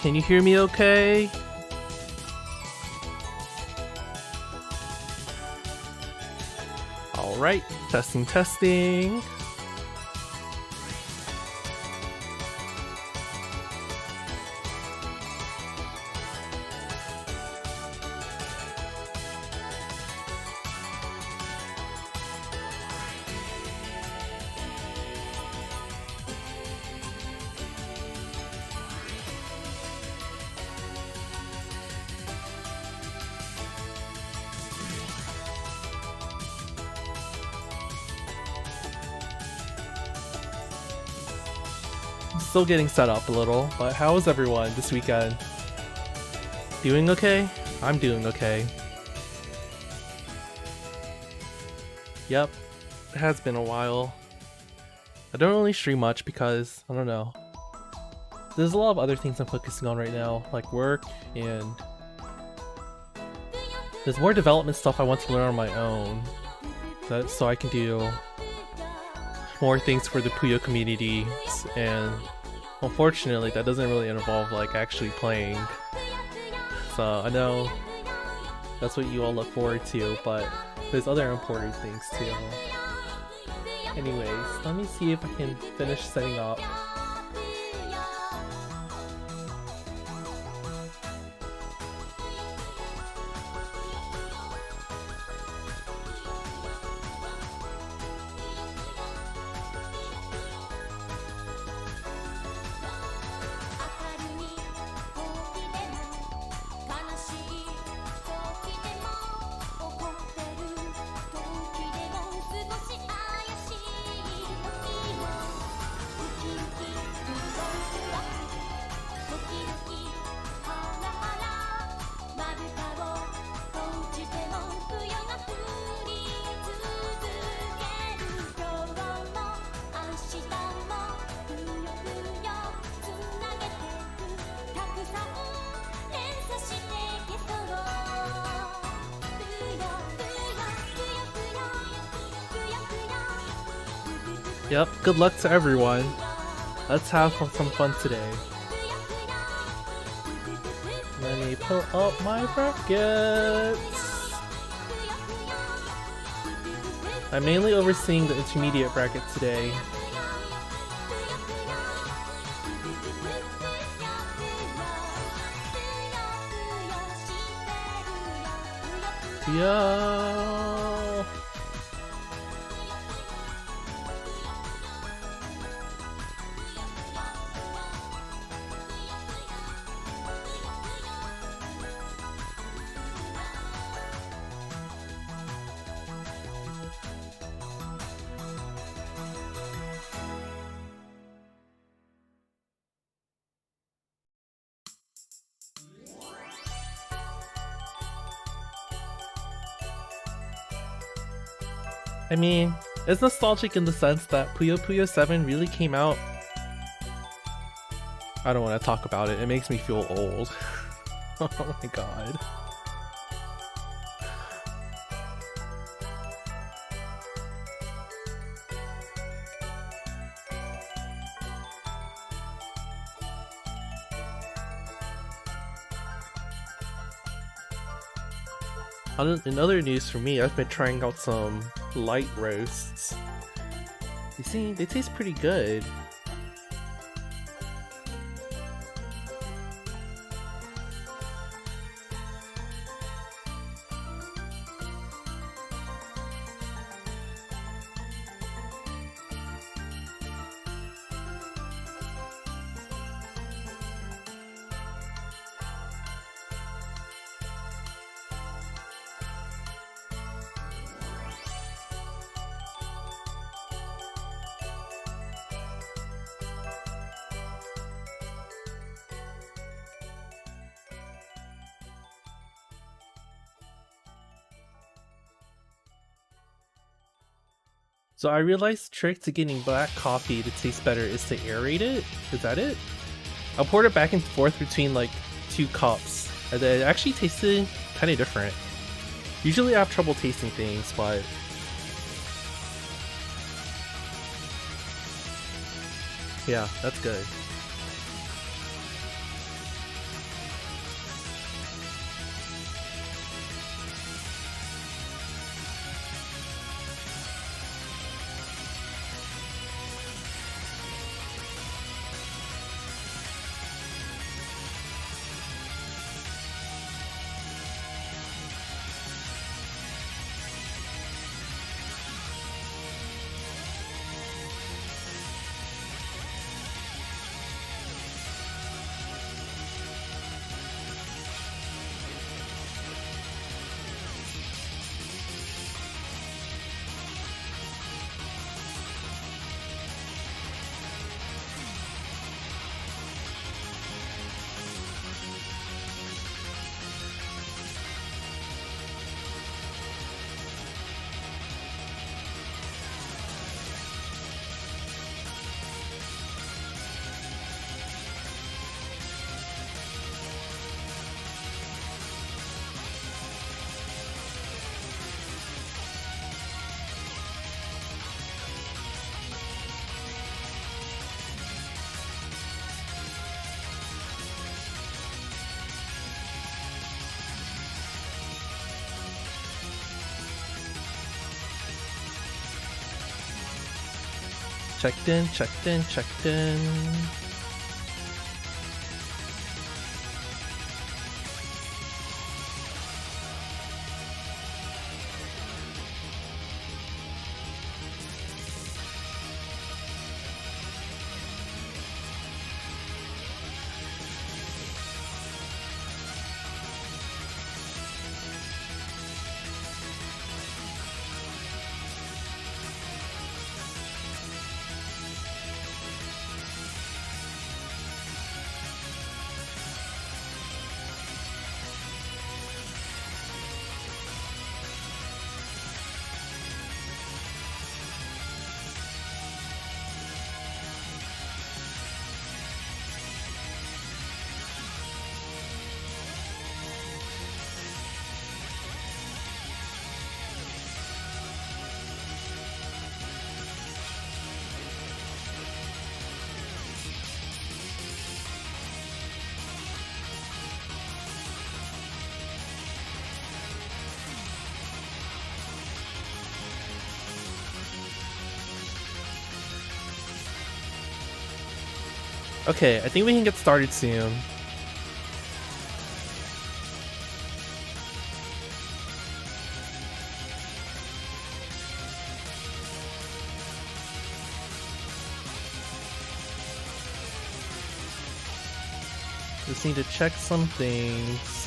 Can you hear me okay? Alright, testing. Still getting set up a little, but how is everyone this weekend? Doing okay? I'm doing okay. Yep, it has been a while. I don't really stream much because, I don't know. There's a lot of other things I'm focusing on right now, like work, and there's more development stuff I want to learn on my own. So I can do more things for the Puyo community, and unfortunately that doesn't really involve like actually playing. So I know that's what you all look forward to, but there's other important things too. Anyways, let me see if I can finish setting up. Yep, good luck to everyone. Let's have some fun today. Let me pull up my brackets. I'm mainly overseeing the intermediate bracket today. Yeah. I mean, it's nostalgic in the sense that Puyo Puyo 7 really came out. I don't want to talk about it, it makes me feel old. Oh my god. In other news for me, I've been trying out some light roasts. You see, they taste pretty good. So I realized the trick to getting black coffee to taste better is to aerate it. Is that it? I poured it back and forth between like 2 cups, and then it actually tasted kind of different. Usually I have trouble tasting things, but yeah, that's good. Checked in, checked in, checked in. Okay, I think we can get started soon. Just need to check some things.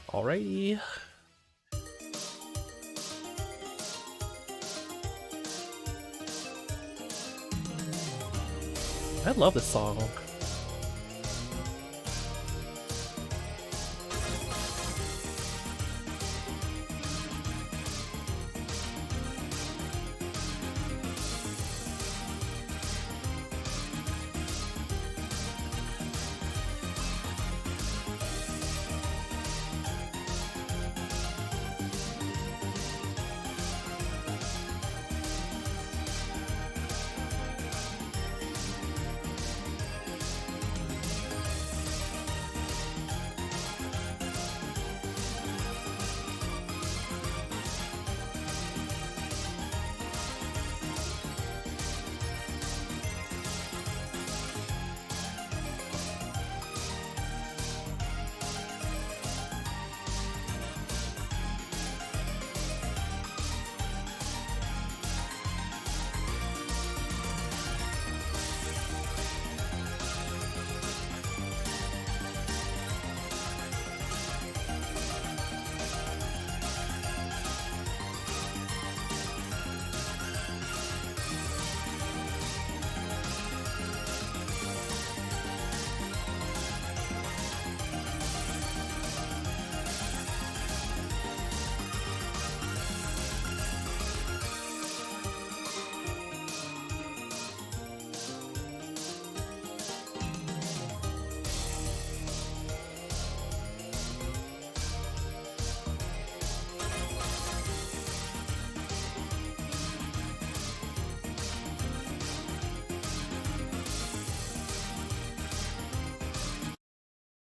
Alrighty. I love this song.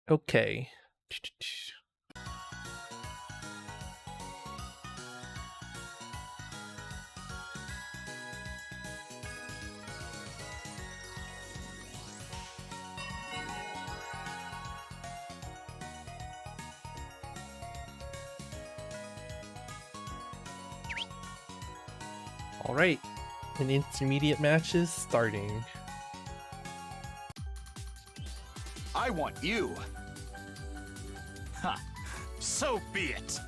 Okay. Alright, an intermediate match is starting. I want you. Ha! So be it.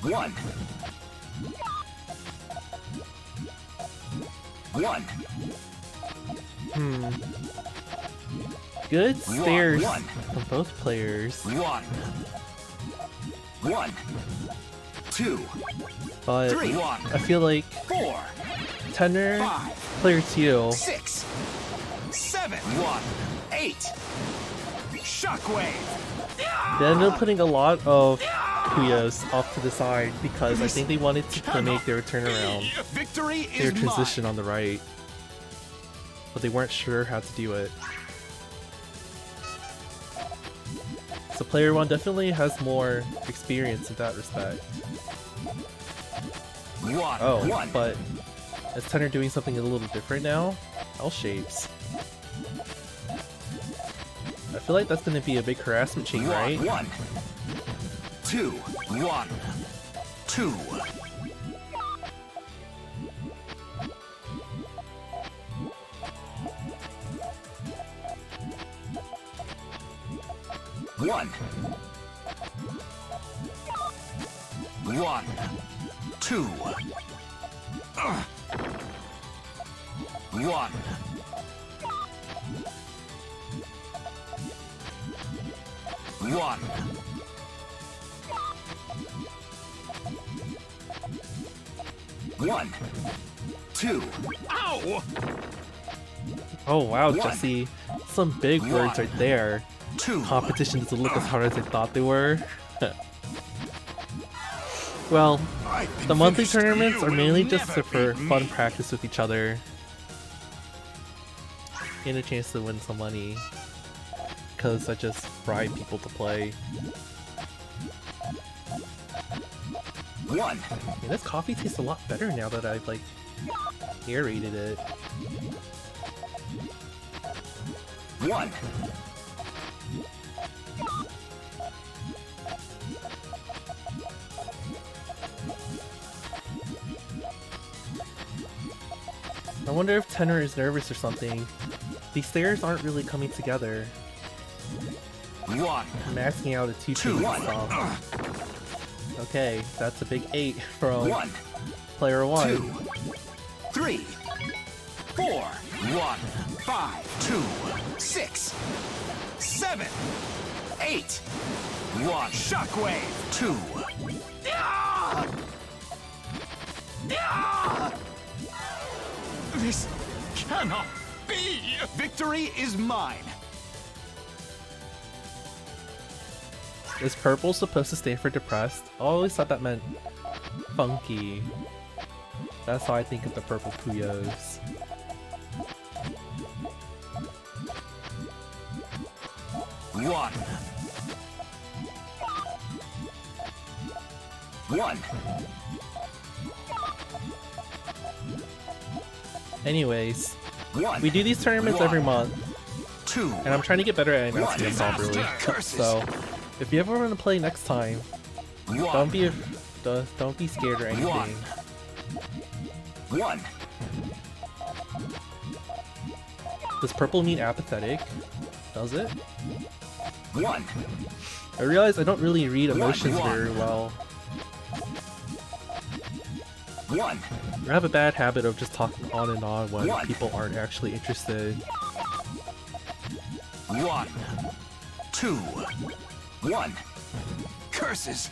One. One. Good stairs One. from both players, One. One. Two. but Three. One. I feel like Four. Tenor, Five. player 2, 6, 7, 1, 8. Shockwave. they ended up putting a lot of Puyos off to the side because I think they wanted to make their turnaround, Victory their is transition on the right, but they weren't sure how to do it. So player 1 definitely has more experience in that respect. mine. One. Oh, One. but is Tenor doing something a little different now? L shapes. I feel like that's going to be a big harassment chain, right? One. 2. 1. 2. One. 1. 2. 1. 1. 1. 2. Ow! Oh wow, One. Jesse. Some big words right there. 2. Competition doesn't look as hard as I thought they were. Well, the monthly tournaments are mainly just for fun practice with each other. And a chance to win some money. Because I just bribe people to play. 1. Man, this coffee tastes a lot better now that I've like aerated it. 1. I wonder if Tenor is nervous or something. These stairs aren't really coming together. 1. I'm asking out a 2 2. and 1. stuff. Okay, that's a big 8 from 1. player 1. 2. 3. 4. 1. 5. 2. 6. 7. 8. 1. Shockwave. 2. This cannot be! Victory is mine! Is purple supposed to stand for depressed? I always thought that meant funky. That's how I think of the purple Puyos. One. 1. Anyways, 1. we do these tournaments every month, 2. and I'm trying to get better at announcing them Disaster. properly. Curses. So, if you ever want to play next time, 1. don't be scared or anything. 1. Does purple mean apathetic? Does it? 1. I realize I don't really read emotions One. very well. 1. I have a bad habit of just talking on and on when One. people aren't actually interested. 1. 2. 1. Curses!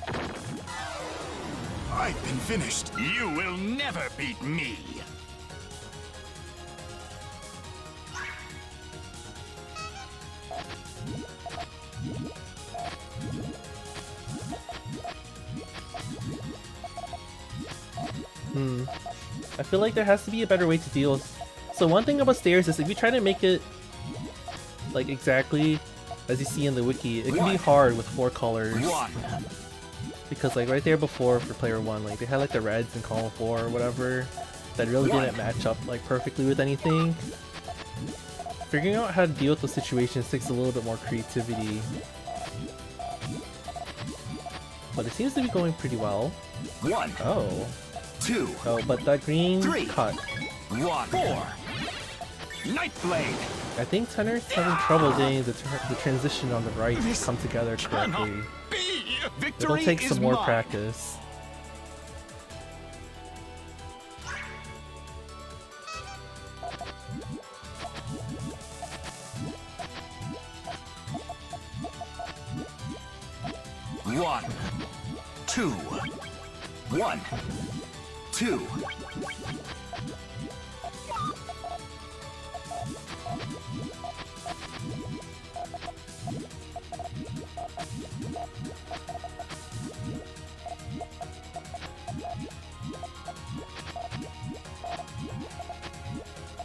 I've been finished. You will never beat me. I feel like there has to be a better way to deal with... So one thing about stairs is if you try to make it like exactly as you see in the wiki, it can be hard with 4 colors. 1. Because like right there before for player 1, like they had like the reds in column 4 or whatever that really didn't match up like perfectly with anything. Figuring out how to deal with those situations takes a little bit more creativity. But it seems to be going pretty well. 1. Oh. 2. Oh, but that green 3. cut. 1. 4. Nightblade. I think Tenor's having trouble getting the transition on the right to come together correctly. Be. It'll Victory take is some more mine. practice. 1, 2, 1, 2.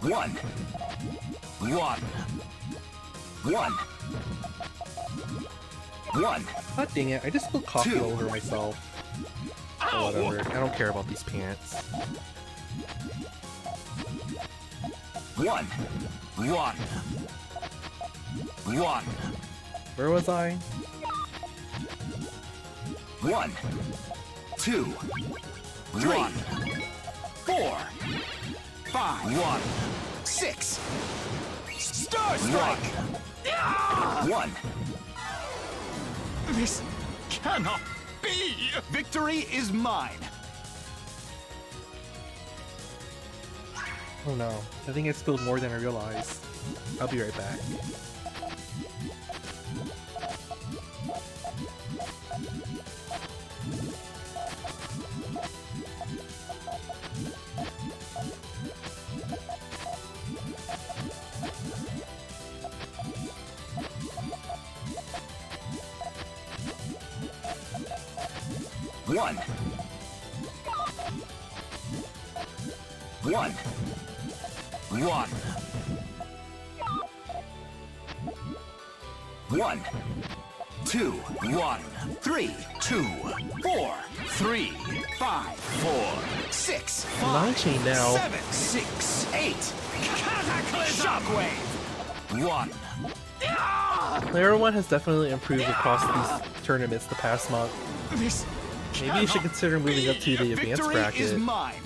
1, 1, 1, 1. God dang it, I just spilled coffee Two. all over myself. Or whatever, I don't care about these pants. 1, 1, 1, Where was I? 1, 2, 3, 4, 5, 1, 6. Star Strike! 1. This cannot be! Victory is mine! Oh no, I think I spilled more than I realized. I'll be right back. One. 1, 1, 1, 2, 1, 3, 2, 4, 3, 5, 4, 6, 5, Launching now. 7, 6, 8. Cataclysm! Shockwave! 1. Player 1 has definitely improved across these tournaments the past month. This Maybe you should consider moving up to the advanced Victory bracket. is mine.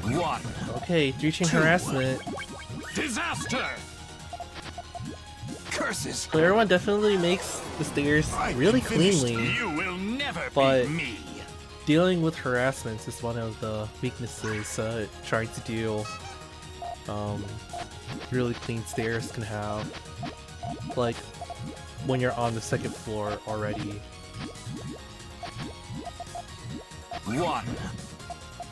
One. Okay, reaching Two. harassment. Disaster! Curses! Player 1 definitely makes the stairs really cleanly, You will never but beat me. dealing with harassments is one of the weaknesses trying to do really clean stairs can have. Like, when you're on the second floor already. 1.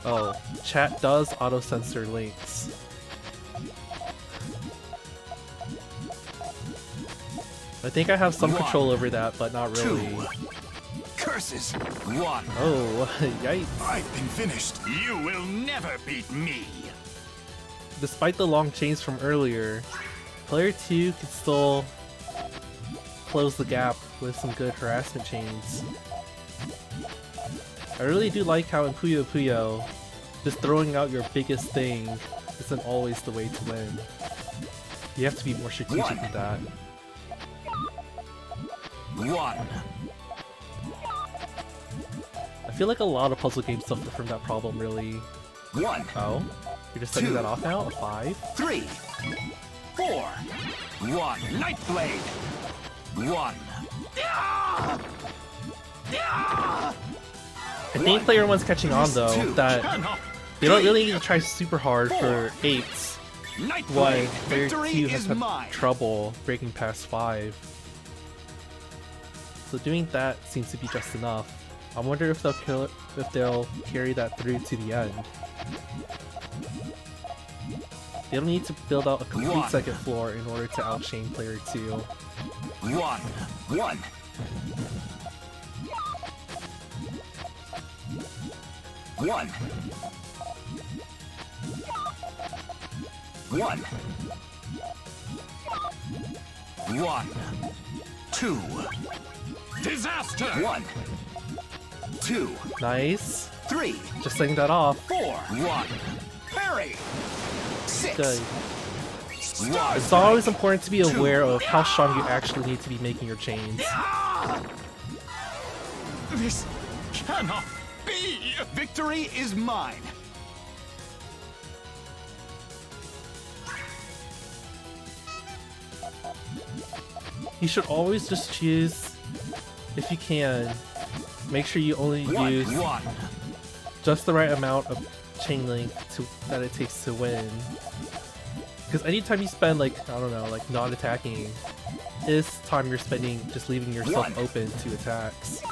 Oh, chat does auto-censor links. I think I have some One. control over that, but not really. 2. Curses! 1. Oh, yikes. I've been finished. You will never beat me. Despite the long chains from earlier, player 2 can still close the gap with some good harassment chains. I really do like how in Puyo Puyo, just throwing out your biggest thing isn't always the way to win. You have to be more strategic One. than that. 1. I feel like a lot of puzzle games suffer from that problem, really. 1. Oh? You're just setting Two. that off now? A 5? 3. 4. 1. Nightblade. 1. I think player 1's catching on though, Two. that they don't really need to try super hard for 8s, why Nightblade. player Victory 2 has is had mine. trouble breaking past 5. So doing that seems to be just enough. I wonder if they'll carry that through to the end. They don't need to build out a complete One. second floor in order to outchain player 2. 1. 1. 1. 1. 1. 2. Disaster! 1. 2. Nice. 3. Just setting that off. 4. 1. Parry! 6. Good. Star It's always important to be aware of how strong you actually need to be making your chains. This cannot be! Victory is mine! You should always just choose, if you can, make sure you only use just the right amount of chain link that it takes to win. Because anytime you spend, like, I don't know, like not attacking, is time you're spending just leaving yourself open to attacks.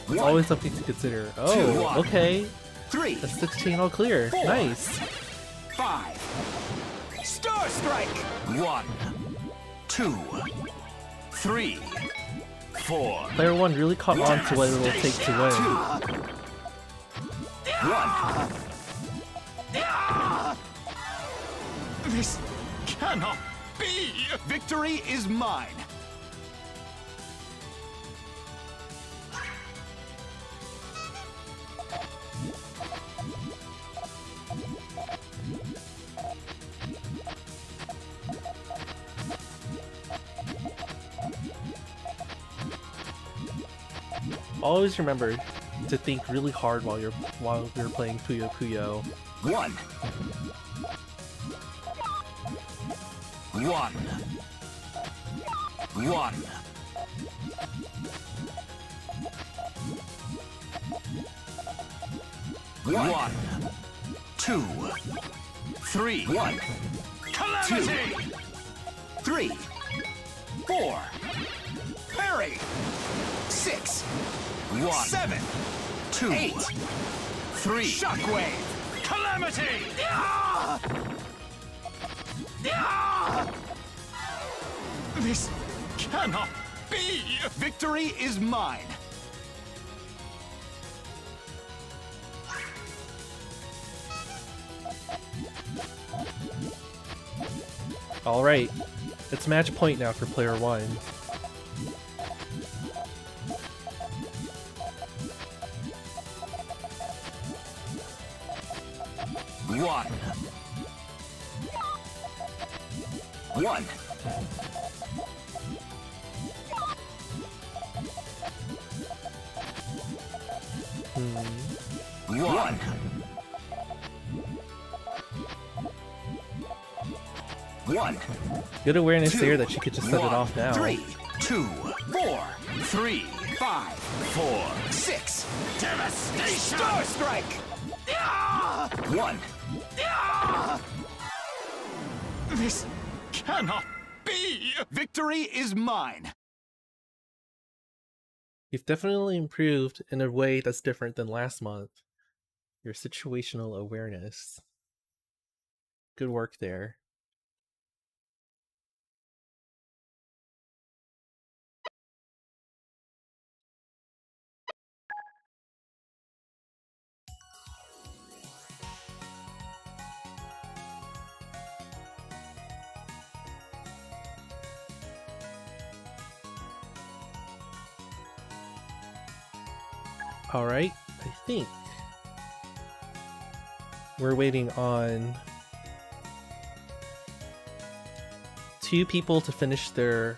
It's always something to consider. Oh, okay. 3. A 6 chain all clear. 4. Nice. 5. Star Strike. 1, 2, 3, 4. Player 1 really caught on to what it will take to win. 1. This cannot be! Victory is mine! Always remember to think really hard while you're playing Puyo Puyo. 1. 1. 1. 1. 2. 3. 1. Calamity! 2. 3. 4. Parry! 6. 1. 7. 2. 8. 3. Shockwave! Calamity! This cannot be! Victory is mine! Alright, it's match point now for player 1. One. 1. Good awareness 2, there that she could just set it off now. 3, 2, 4, 3, 5, 4, 6. Devastation! Star Strike! 1. This cannot be! Victory is mine! You've definitely improved in a way that's different than last month. Your situational awareness. Good work there. Alright, I think we're waiting on 2 people to finish their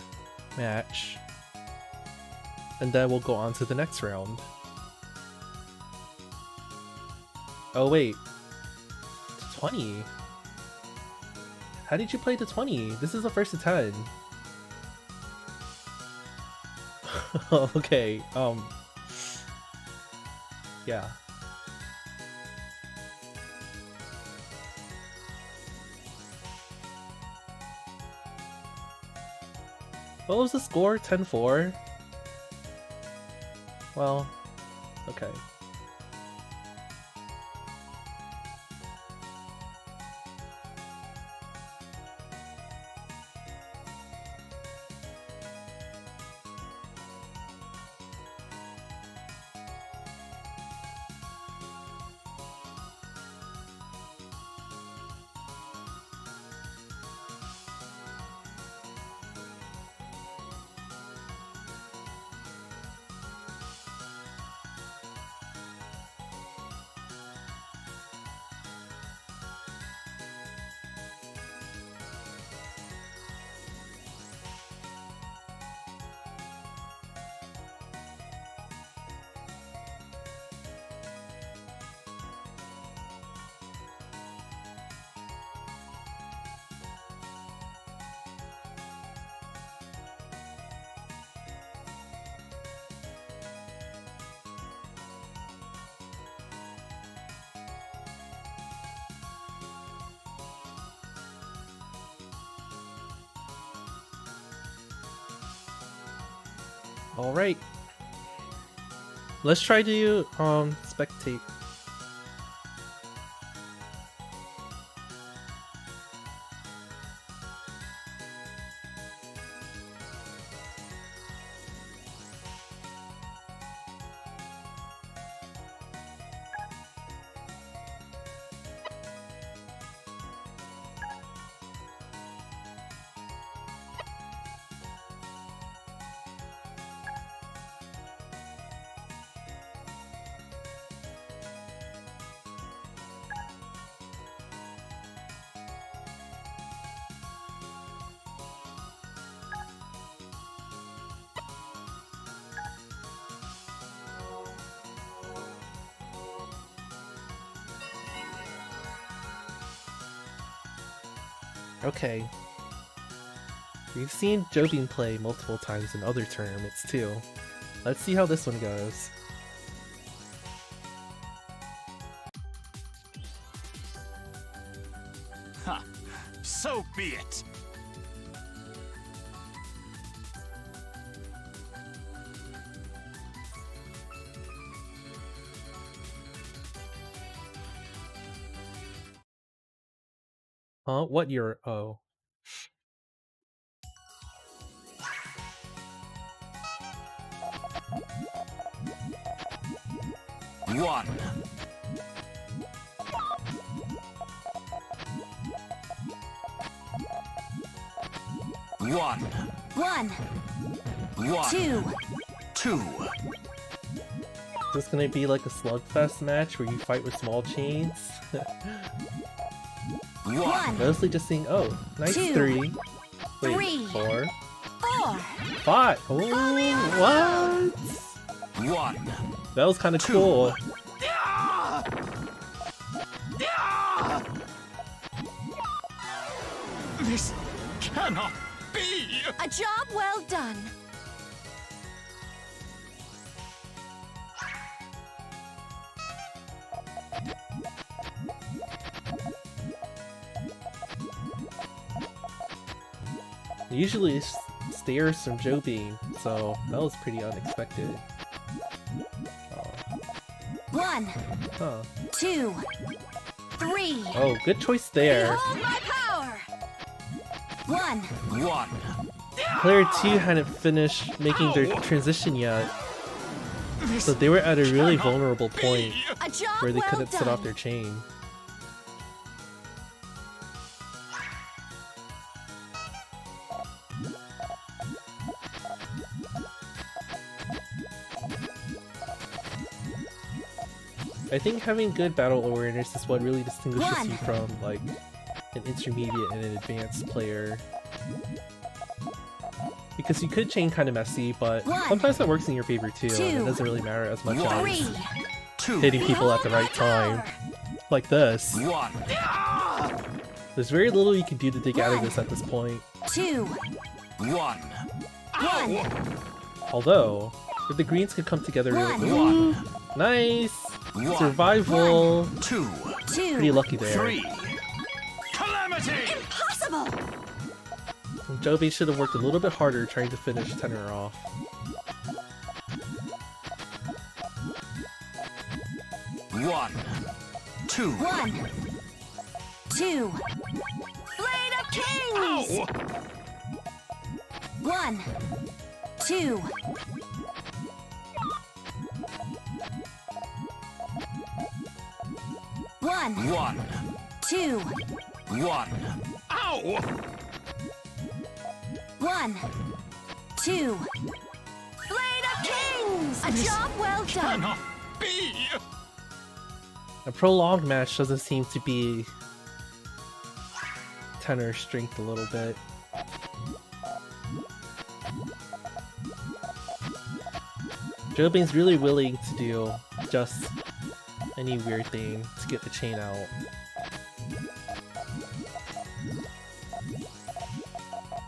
match, and then we'll go on to the next round. Oh wait, 20. How did you play to 20? This is the first to 10. Okay, yeah. What was the score? 10-4? Well, okay. Alright. Let's try to spectate. Okay. We've seen Jobin play multiple times in other tournaments too. Let's see how this one goes. Ha! So be it. Huh? What year? Oh. One. One. One. One. Two. Two. Is this gonna be like a slugfest match where you fight with small chains? One. Mostly just seeing, oh, nice Two. three. Wait, Three. four. Four. Five. Oh, what? One. That was kind of Two. cool. This cannot be. A job well done. Usually it's stairs from Jobin, so that was pretty unexpected. One. Huh. Two. Three. Oh, good choice there. Behold my power. One. One. Player 2 hadn't finished making their transition yet, so they were at a really vulnerable point A job where they well couldn't set off done. their chain. I think having good battle awareness is what really distinguishes One. you from, like, an intermediate and an advanced player. Because you could chain kind of messy, but One. sometimes that works in your favor too, and it Two. doesn't really matter as much Three. as Two. hitting people at the Behold right my time. power. Like this. One. There's very little you can do to dig out of One. this at this point. Two. One. One. Although, if the greens could come together really... One. Ooh, One. nice! One. Survival! Two. Two. Pretty lucky there. Three. Calamity. Impossible. Jobin should have worked a little bit harder trying to finish Tenor off. One. Two. One. Two. Blade of Kings. Ow! One. Two. One. One. Two. One. Ow! One. Two. Blade of Kings. A job well done. Cannot be. A prolonged match doesn't seem to be Tenor's strength a little bit. Jobin's really willing to do just any weird thing to get the chain out.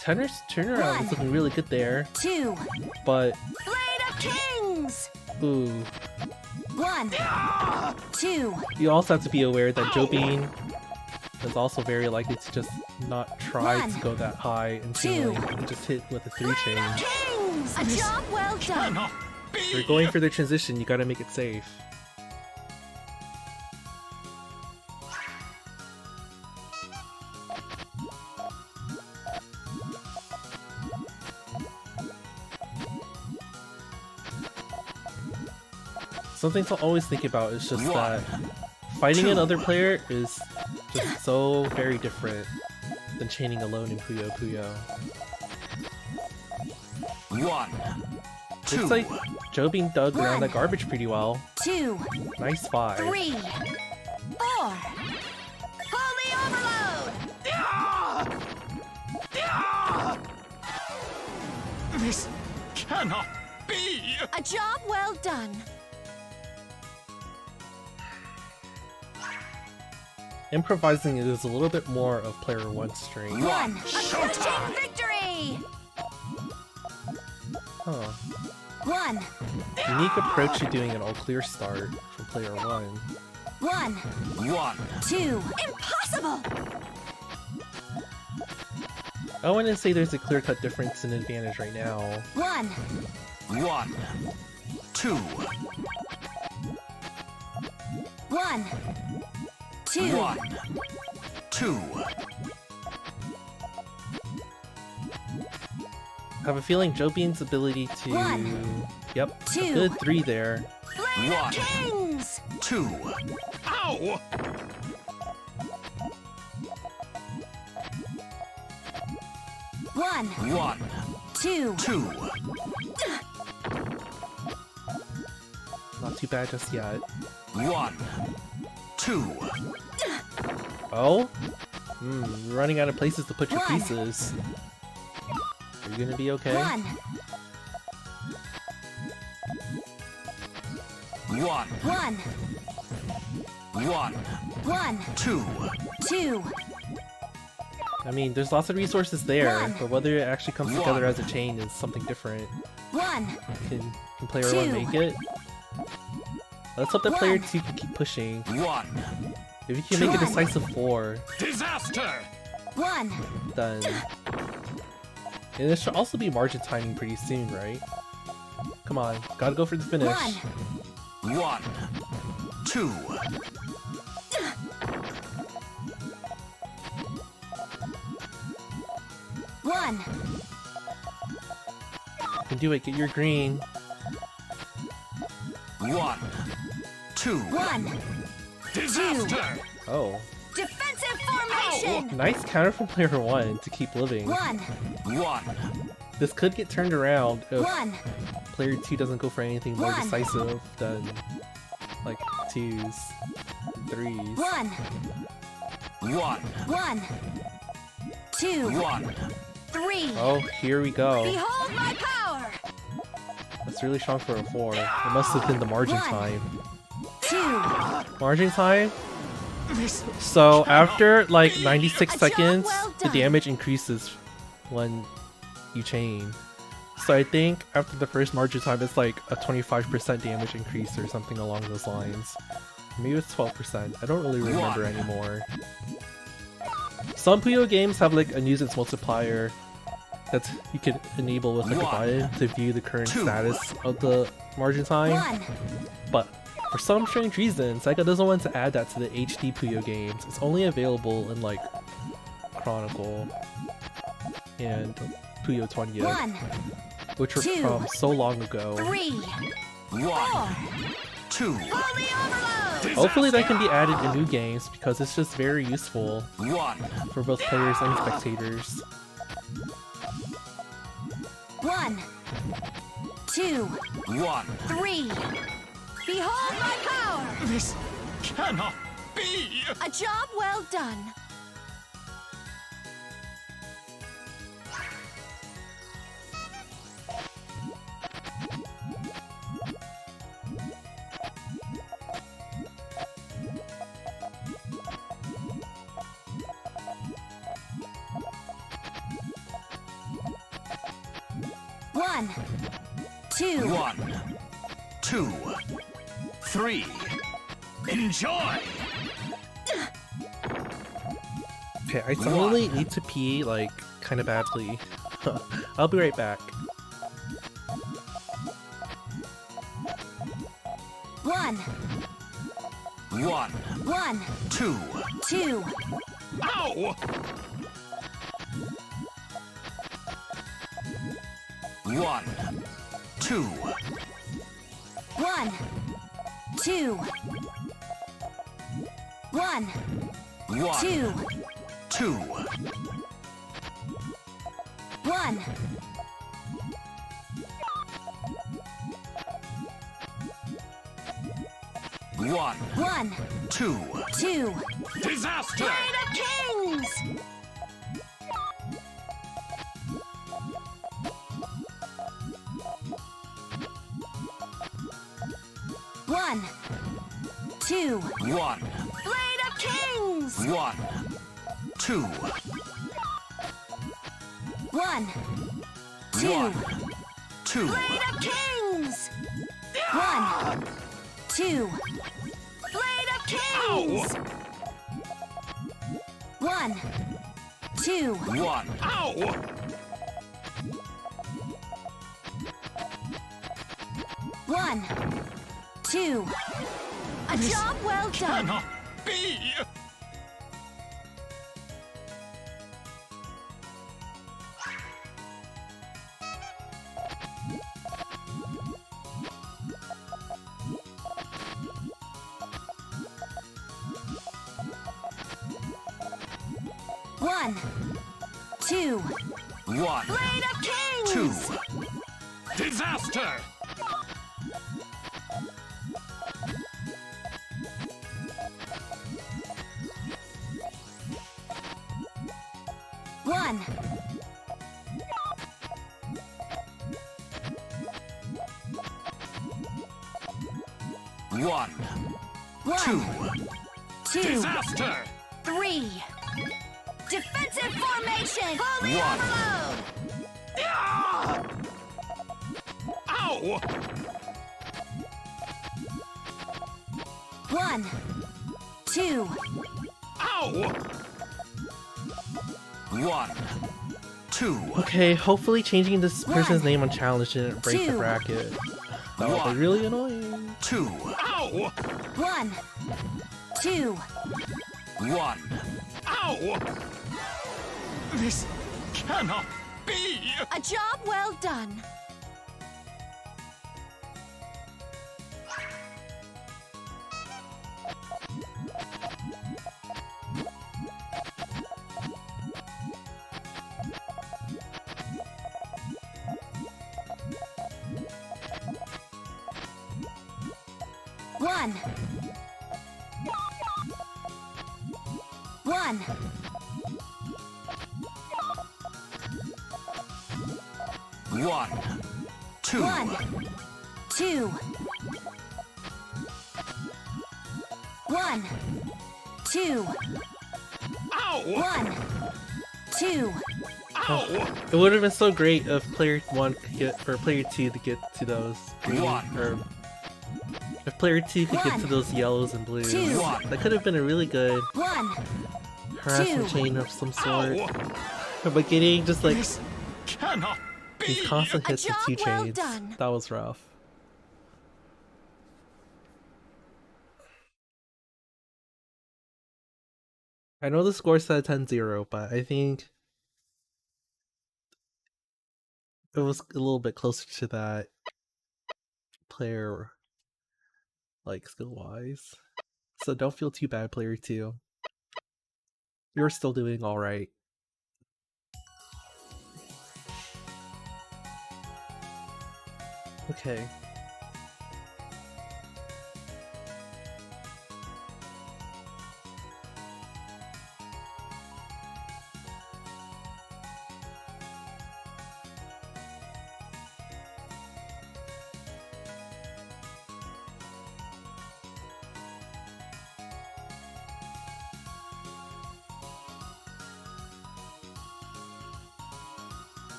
Tenor's turnaround One. is looking really good there, Two. but Blade of Kings. ooh, One. Two. you also have to be aware that Jobin is also very likely to just not try One. to go that high and Two. ceiling and just hit with a 3 chain. Blade of Kings! A job well done! Cannot be! If you're going for the transition, you gotta make it safe. Something to always think about is just that fighting another player is just so very different than chaining alone in Puyo Puyo. 1, 2, Looks like Joe being dug around that garbage pretty well. 2, Nice 5. 3, 4. Holy overload! This cannot be! A job well done. Improvising is a little bit more of player 1's strength. 1. A Showtime! crushing victory! Huh. 1, Unique approach to doing an all clear start from player 1. 1, 1, 2. Impossible! I wouldn't say there's a clear cut difference in advantage right now. 1, 1, 2, 1, 2. 1, 2. I have a feeling Joe Bean's ability to... 1, Yep, a 2. good 3 there. Flame of 1, Kings! 2. Ow! 1, 1, 2. 2. Not too bad just yet. 1, 2. Oh? You're running out of places to put your 1. pieces. Are you gonna be okay? 1, 1, 1, 1, 1, 2. 2. I mean, there's lots of resources there, 1. but whether it actually comes 1. together as a chain is something different. 1, Can player 2. 1 make it? Let's hope that 1. player 2 can keep pushing. 1. If you can make a 1. decisive 4, Disaster! 1, then... And it should also be margin timing pretty soon, right? Come on, gotta go for the finish. 1. 1, 2. 1, You can do it, get your green. 1, 2. 1. Disaster! Oh. Defensive formation! Nice counter from player 1 to keep living. 1, 1, This could get turned around if 1, player 2 doesn't go for anything more 1. decisive than like 2s, 3s. 1, 1, 1, 2, 1. 3. Oh, here we go. Behold my power! That's really strong for a 4. It must have been the margin 1. time. 2. Margin time? This So after like 96 A job seconds, well the done. damage increases when you chain. So I think after the first margin time, it's like a 25% damage increase or something along those lines. Maybe it's 12%. I don't really remember anymore. Some Puyo games have like a nuisance multiplier that you can enable with like a button to view the current 2. status of the margin time. 1, But for some strange reason, Sega doesn't want to add that to the HD Puyo games. It's only available in like Chronicle and Puyo 20th, 1, which were 2. from so long ago. 3, 1, 4. 2. Holy overload! Hopefully that can be added in new games because it's just very useful 1, for both players and spectators. 1, 2, 1. 3. Behold my power! This cannot be! A job well done. One, 2. 1, 2, 3. Enjoy! Okay, I suddenly need to pee like kind of badly. I'll be right back. 1, 1, 1, 2. 2, Ow! 1, 2. 1, 2, 1, 1, 2, 2. 1, 1, 1, 2. 2. Disaster! Play the kings! 1, 2. 1, Play the kings! 1, 2. 1, 2. 1, 2. Play the kings! 1, 2. Play the kings! 1, 2. 1. Ow! 1, 2. A job well done. Cannot be! 1, 2. 1, Play the 2. kings! Disaster! 1, 1, 1, 2, Disaster! 3. Defensive formation! Holy 1. overload! Yeah! Ow! 1, 2. Ow! 1, 2. Okay, hopefully changing this person's 1, name on challenge didn't break the 2. bracket. That would be 1. really annoying. 2. Ow! 1, 2. 1. Ow! This cannot be! A job well done. One. 1. 1, 2. 1, 2. 1, 2. Ow! 1, 2. Ow! It would have been so great if player 1 could get, or player 2 to get to those green, 1. or if player 2 could get to 1, those yellows and blues. 2. That could have been a really good 1, harassment 2. chain of some sort. Ow! But getting just like This cannot be! these constant A hits with 2 job well chains, done. that was rough. I know the score said 10-0, but I think it was a little bit closer to that player, like, skill-wise. So don't feel too bad, player 2. You're still doing alright. Okay.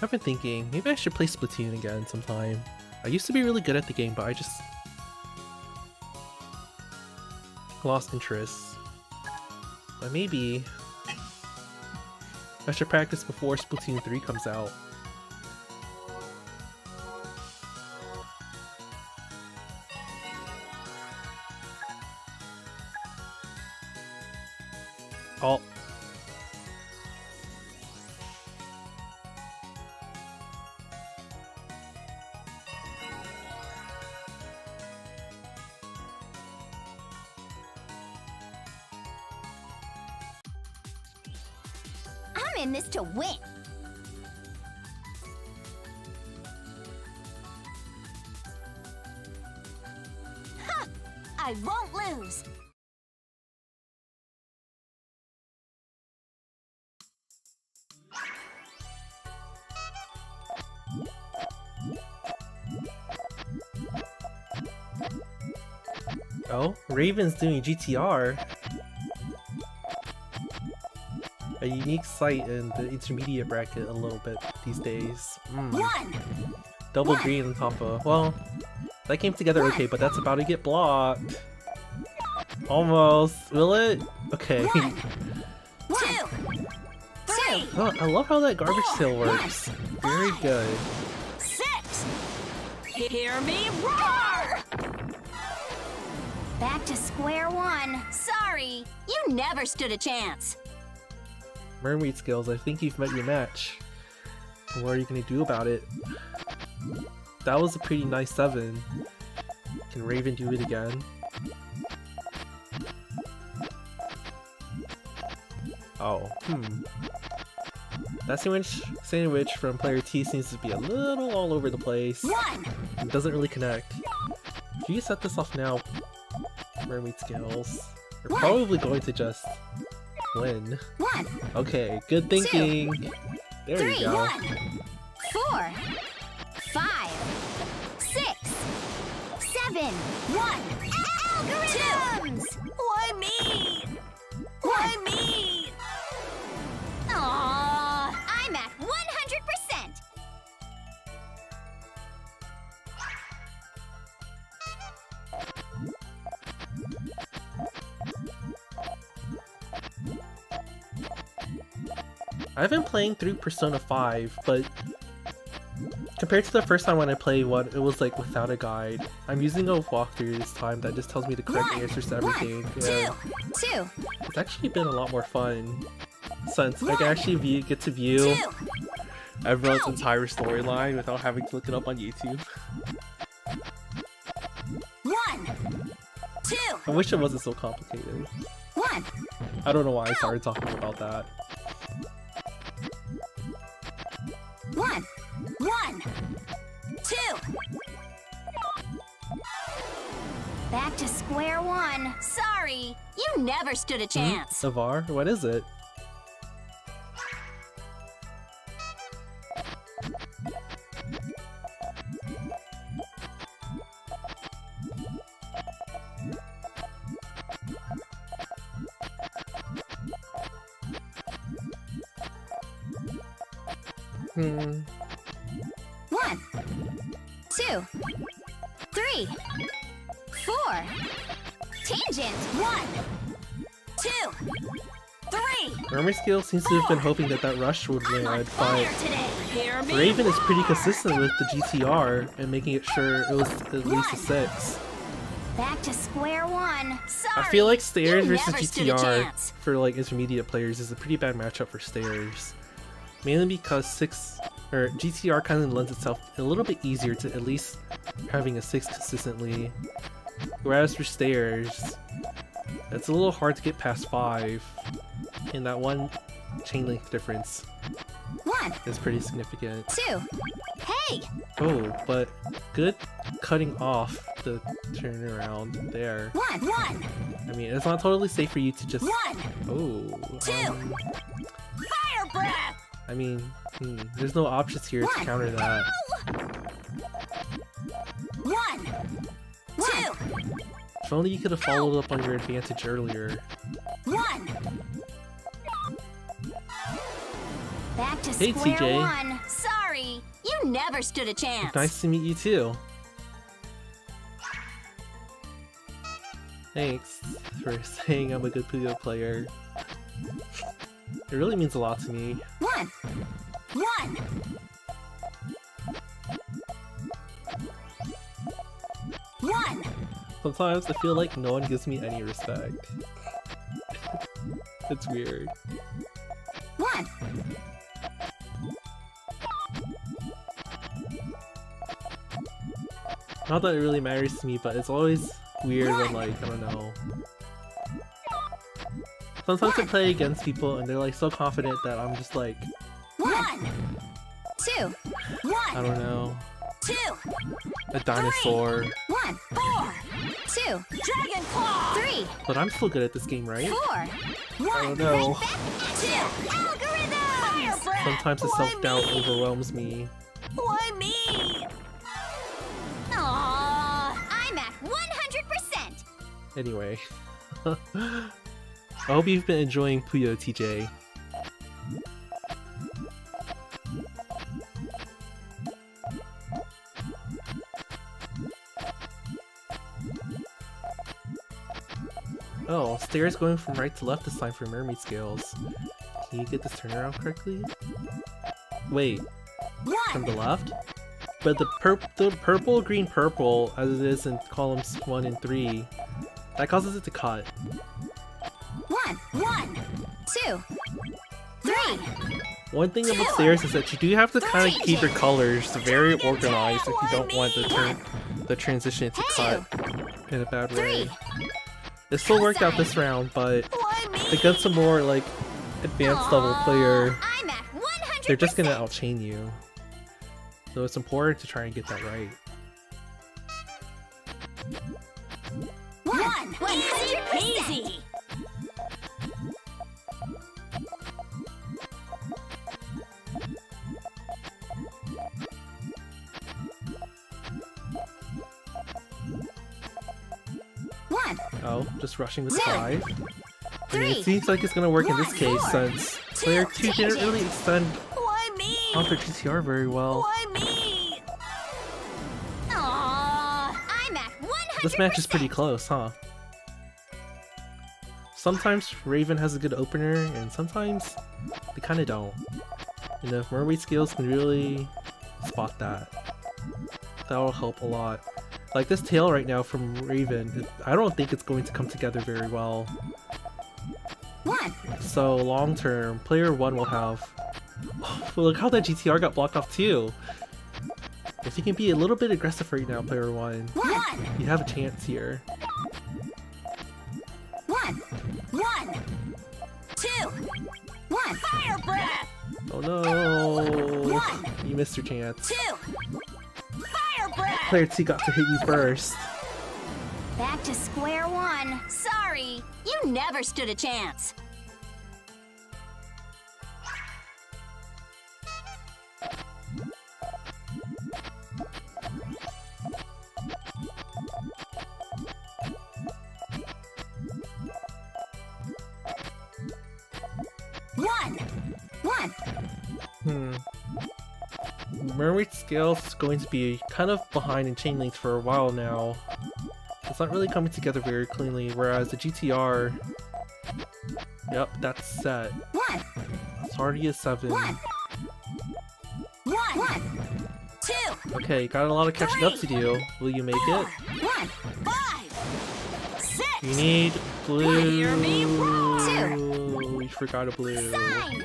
I've been thinking, maybe I should play Splatoon again sometime. I used to be really good at the game, but I just lost interest. But maybe I should practice before Splatoon 3 comes out. Oh. I'm in this to win. Ha! I won't lose. Oh, Raven's doing GTR. A unique sight in the intermediate bracket a little bit these days. Double green on top of... Well, that came together okay, but that's about to get blocked. Almost. Will it? Okay. 2, 3. Oh, I love how that garbage tail works. Very good. 6. Hear me roar! Back to square one. Sorry, you never stood a chance. Mermaid skills, I think you've met your match. What are you gonna do about it? That was a pretty nice 7. Can Raven do it again? Oh, That sandwich from player T seems to be a little all over the place. 1. It doesn't really connect. If you set this off now, Mermaid skills, you're probably going to just win. 1. Okay, good thinking. There 3. you go. 1. 4. 5. 6. 7. 1. Algorithms! Why me? Why me? Aww, I'm at 100%. I've been playing through Persona 5, but compared to the first time when I played one, it was like without a guide. I'm using a walkthrough this time that just tells me the correct answers to everything. 2. It's actually been a lot more fun since I can actually get to view 2. everyone's entire storyline without having to look it up on YouTube. 1. 2. I wish it wasn't so complicated. 1. I don't know why I started talking about that. 1. 1. 2. Back to square one. Sorry, you never stood a chance. Navar, what is it? Hmm. 1, 2, 3, 4. Tangent. 1, 2, 3. Mermaid Skill seems to have been hoping that rush would I'm on land, fire but today. Hear me? Raven is pretty consistent with the GTR and making it sure it was at least a 6. Back to square one. Sorry. I feel like Stairs you versus never stood a GTR chance. for like intermediate players is a pretty bad matchup for Stairs. Mainly because GTR kind of lends itself a little bit easier to at least having a 6 consistently. Whereas for Stairs, it's a little hard to get past 5. And that one chain length difference 1, is pretty significant. 2. Hey! Oh, but good cutting off the turnaround there. 1, 1. I mean, it's not totally safe for you to just... 1, Oh. 2. Fire breath! I mean, there's no options here to counter that. 1, 2. If only you could have followed up on your advantage earlier. 1. Back to Hey, square TJ. one. Sorry, never stood a chance. Nice to meet you too. Thanks for saying I'm a good Puyo player. It really means a lot to me. One. Sometimes I feel like no one gives me any respect. It's weird. One. Not that it really matters to me, but it's always weird when, like, I don't know. Sometimes I play against people and they're like so confident that I'm just like, 1, 2, 1. I don't know, 2, a dinosaur. 1, 4, 2, Dragon Claw. 3, But I'm still good at this game, right? 4, 1. I don't know. 2, Algorithm. Sometimes the self-doubt overwhelms me. Why me? Aww, I'm at 100%. Anyway. I hope you've been enjoying Puyo, TJ. Oh, stairs going from right to left this time for mermaid scales. Can you get this turnaround correctly? Wait, from the left? But the purple, green, purple, as it is in columns 1 and 3, that causes it to cut. 1, 2, 3. One thing about stairs is that you do have to kind of keep your colors very organized if you don't want the transition to cut in a bad way. It still worked out this round, but against a more like advanced level player, they're just gonna outchain you. So it's important to try and get that right. 100%. Oh, just rushing with 5. I mean, it seems like it's gonna work in this case since player 2 didn't really extend off their GTR very well. This match is pretty close, huh? Sometimes Raven has a good opener, and sometimes they kinda don't. You know, if mermaid skills can really spot that, that'll help a lot. Like this tail right now from Raven, I don't think it's going to come together very well. So long term, player 1 will have... Oh, look how that GTR got blocked off too! If you can be a little bit aggressive right now, player 1, you have a chance here. 1, 2, 1. Fire breath. Oh no! You missed your chance. 2. Fire breath. Player 2 got to hit you first. Back to square one. Sorry, you never stood a chance. Mermaid Scales is going to be kind of behind in chain links for a while now. It's not really coming together very cleanly, whereas the GTR... Yep, that's set. It's already a 7. 1, 2. Okay, got a lot of catching up to do. Will you make it? 1, 5, 6. You need blue. Hear me roar. 2. We forgot a blue. Sign.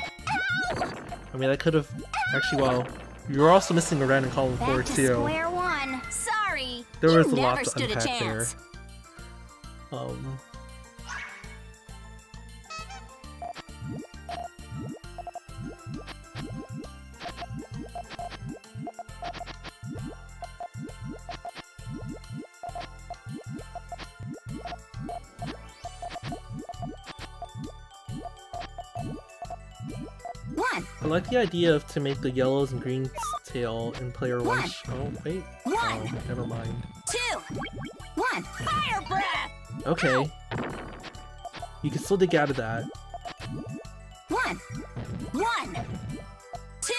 I mean, I could have... Actually, well... You're also missing a red in column 4 Back to too. square one. Sorry, There you was a never lot to stood a unpack there. chance. I like the idea of to make the yellows and greens tail in player 1. Oh, wait. Oh, never mind. 2, 1. Fire breath. Okay. You can still dig out of that. 1, 2,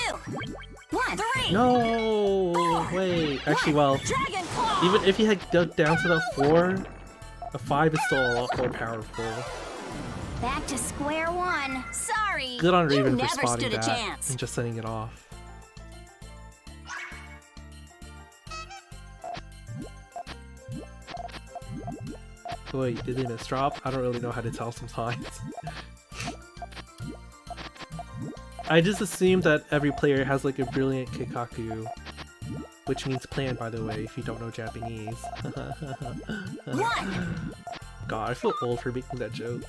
1. 3. No! Wait, actually, well, Dragon Claw. even if he had dug down to the 4, a 5 is still a lot more powerful. Back to square one. Sorry. Good on You Raven for never spotting stood a that chance. and just setting it off. Wait, did they miss drop? I don't really know how to tell sometimes. I just assume that every player has like a brilliant Kikaku, which means plan, by the way, if you don't know Japanese. 1. God, I feel old for making that joke.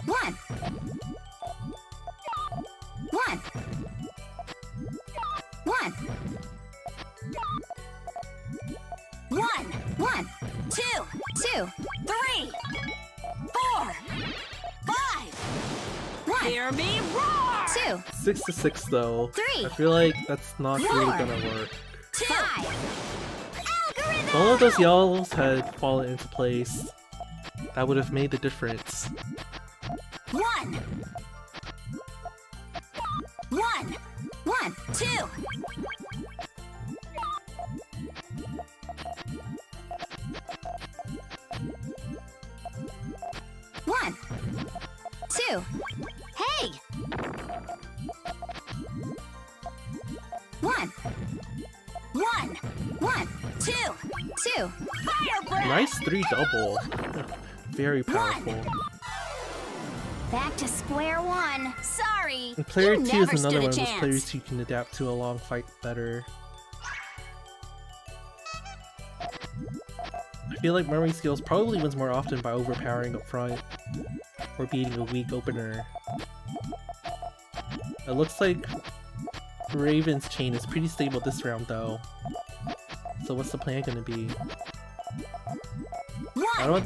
1. 1. 1. 1. 1. 2. 2. 3. 4. 5. 1. Hear me roar. 2. 6 to 6 though. 3. I feel like that's not really 4. gonna work. 2. 5. Algorithm. If all of those yellows had fallen into place, that would have made the difference. 1. 1. 1. 2. 1. 2. Hey! 1. 1. 1. 2. 2. Fire breath! Nice 3 double. Very powerful. Back to square one. Sorry. And player you 2 never is another stood a one of those chance. players you can adapt to a long fight better. I feel like Mermaid Skills probably wins more often by overpowering up front, or beating a weak opener. It looks like Raven's chain is pretty stable this round though. So what's the plan gonna be? I don't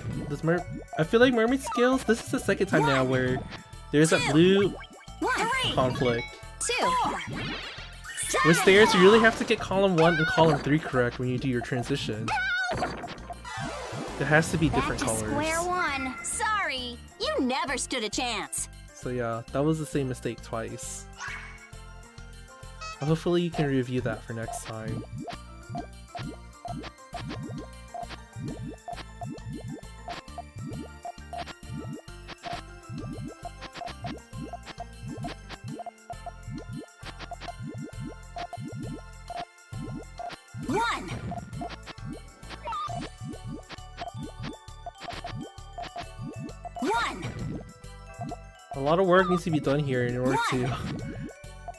I feel like Mermaid Skills, this is the second time now where there's a blue 1. conflict. 2. With stairs, you really have to get column 1 and column 3 correct when you do your transition. It has to be different Back to colors. square one. Sorry. You never stood a chance. So yeah, that was the same mistake twice. Hopefully you can review that for next time. One. 1. A lot of work needs to be done here in order to...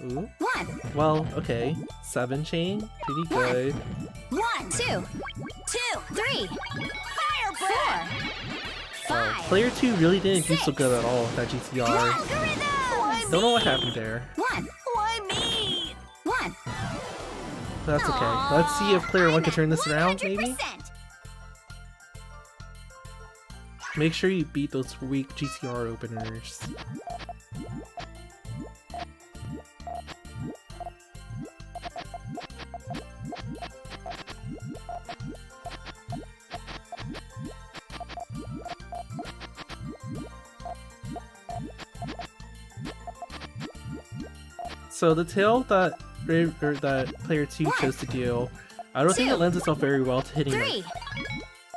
Ooh. 1. Well, okay. 7 chain, pretty good. 1. 2. 2. 3. Fire breath. 5. Player 2 really didn't do so good at all with that GTR. Algorithm. Don't know what happened there. 1. Why me? 1. But that's okay. Let's see if player 1 can turn this around, maybe? 100%. Make sure you beat those weak GTR openers. So the tail that player 2 chose to do, I don't think it lends itself very well to hitting 3. like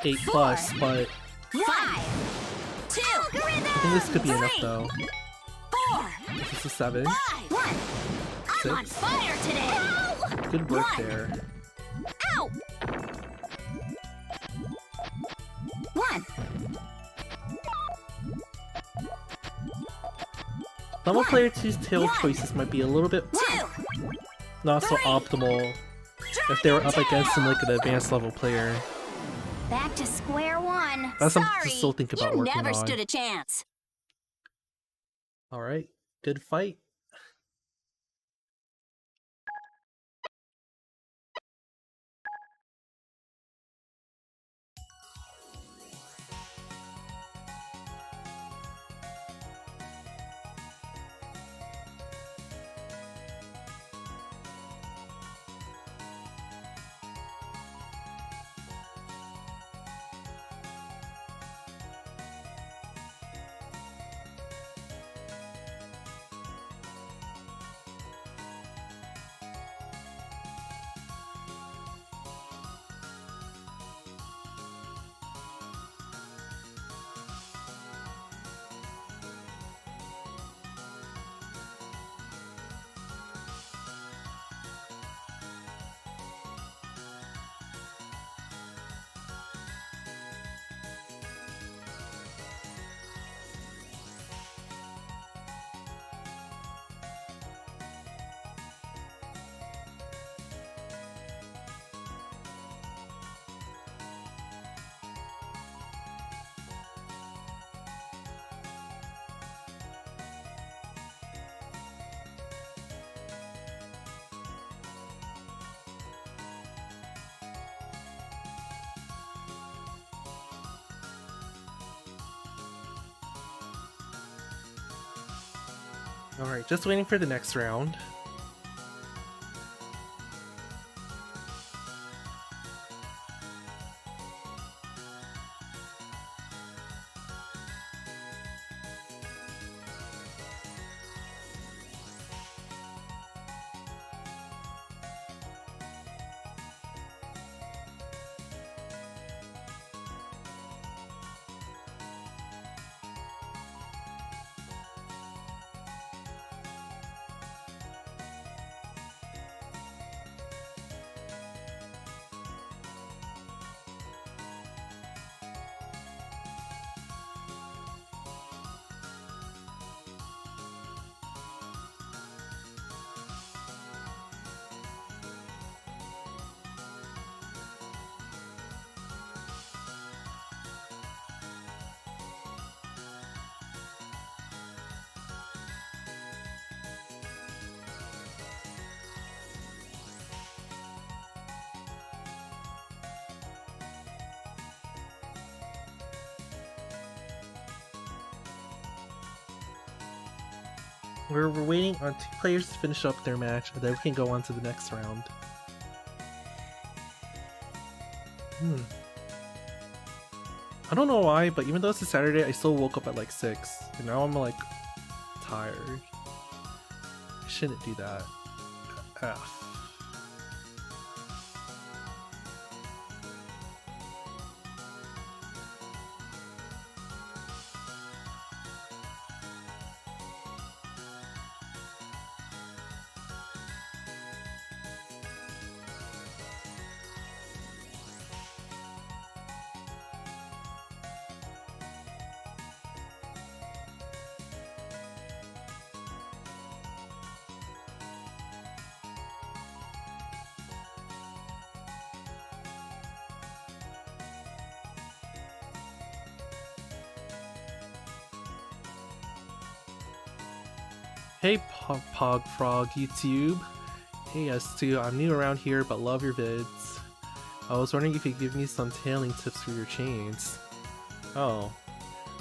8 plus, but 5. 2. I think this could be enough though. 4. This is a 7. 5. 1. I'm on 6. fire today. Good work 1. there. Ow. 1. Some of player 2's tail choices might be a little bit 2. not so 3. optimal if they were up against some like an advanced level player. Back to square one. That's something Sorry. to still think about you working never on. stood a chance. Alright, good fight. Alright, just waiting for the next round. We're waiting on 2 players to finish up their match, and then we can go on to the next round. I don't know why, but even though it's a Saturday, I still woke up at like 6, and now I'm like tired. I shouldn't do that. Ugh. Hey Pog Frog YouTube. Hey S2, I'm new around here but love your vids. I was wondering if you could give me some tailing tips for your chains. Oh.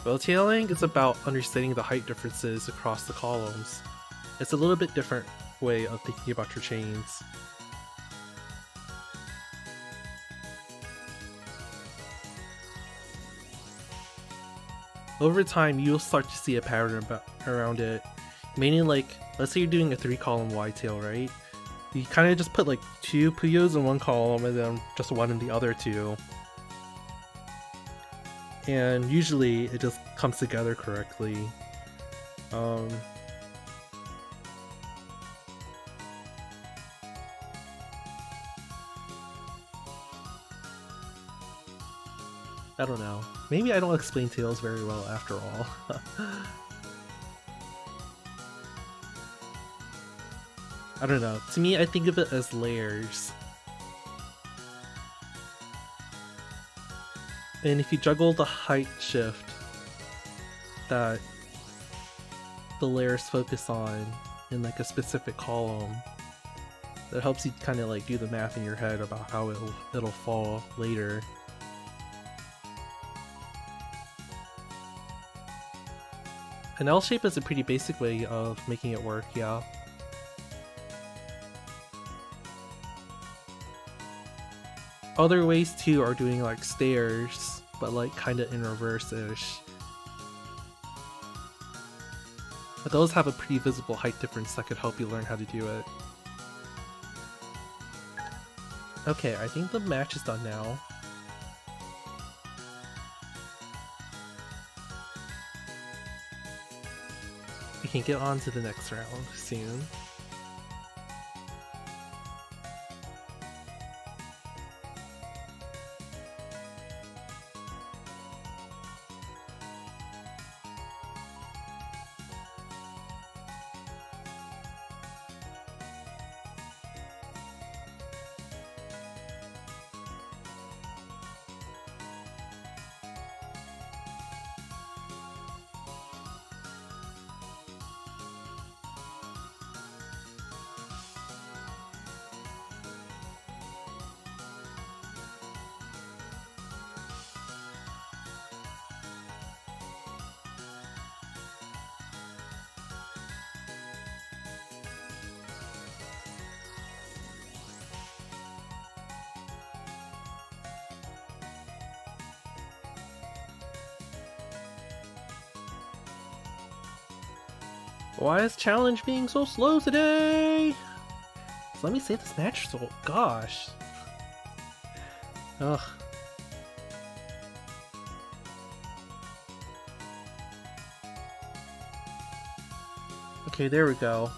Well, tailing is about understanding the height differences across the columns. It's a little bit different way of thinking about your chains. Over time, you'll start to see a pattern around it. Meaning, like, let's say you're doing a 3-column wide tail, right? You kind of just put like 2 Puyos in one column and then just 1 in the other 2. And usually it just comes together correctly. I don't know. Maybe I don't explain tails very well after all. I don't know. To me, I think of it as layers. And if you juggle the height shift that the layers focus on in like a specific column, that helps you kind of like do the math in your head about how it'll fall later. An L shape is a pretty basic way of making it work, yeah. Other ways too are doing like stairs, but like kinda in reverse-ish. But those have a pretty visible height difference that could help you learn how to do it. Okay, I think the match is done now. We can get on to the next round soon. Why is challenge being so slow today? So let me save this match. So gosh. Ugh. Okay, there we go.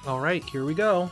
Alright, here we go.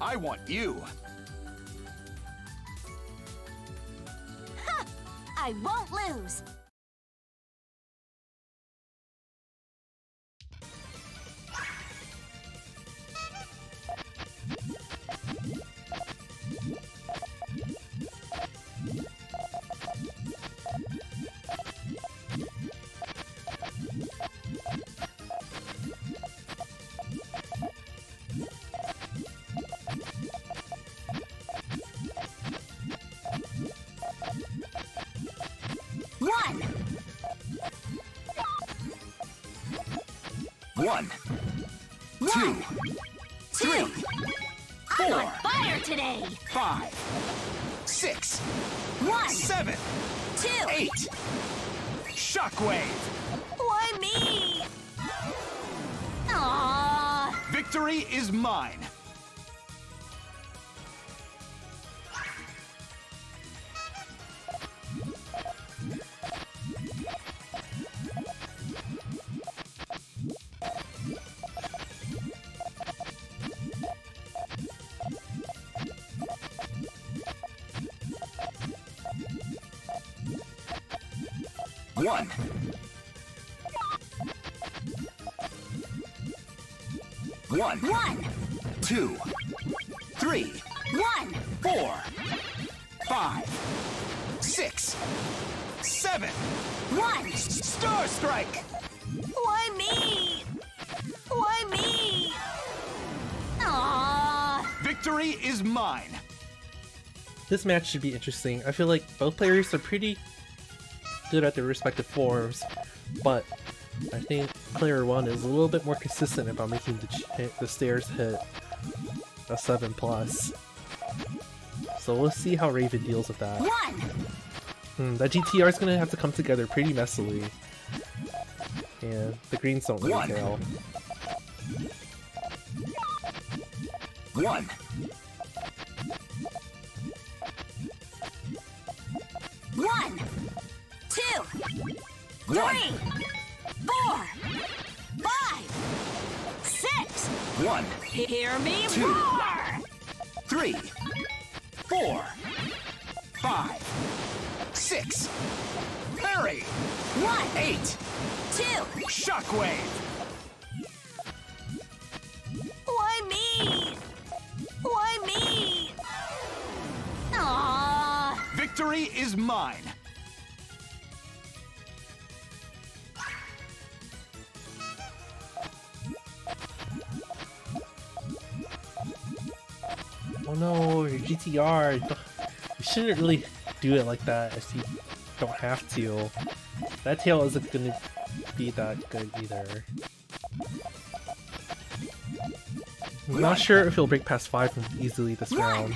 I want you. I won't lose. One, two, three, I'm on four, fire today. 5, 6, 1, 7, 2. 8. Shockwave. Why me? Aww. Victory is mine. One. One. 2, 3, 1. 4, 5, 6, 7. 1. Star Strike. Why me? Why me? Aww. Victory is mine. This match should be interesting. I feel like both players are pretty good at their respective forms, but I think player 1 is a little bit more consistent about making the stairs hit a 7+. So we'll see how Raven deals with that. 1. That GTR is gonna have to come together pretty messily, and the greens don't really fail. 1. 1, 2, 3, 4, 5, 6. 1, Hear me 2. roar! 3, 4, 5, 6. Parry. 1, 8. 2. Shockwave. Why me? Why me? Aww. Victory is mine. Oh no, your GTR. You shouldn't really do it like that if you don't have to. That tail isn't gonna be that good either. I'm not sure if he'll break past 5 easily this round.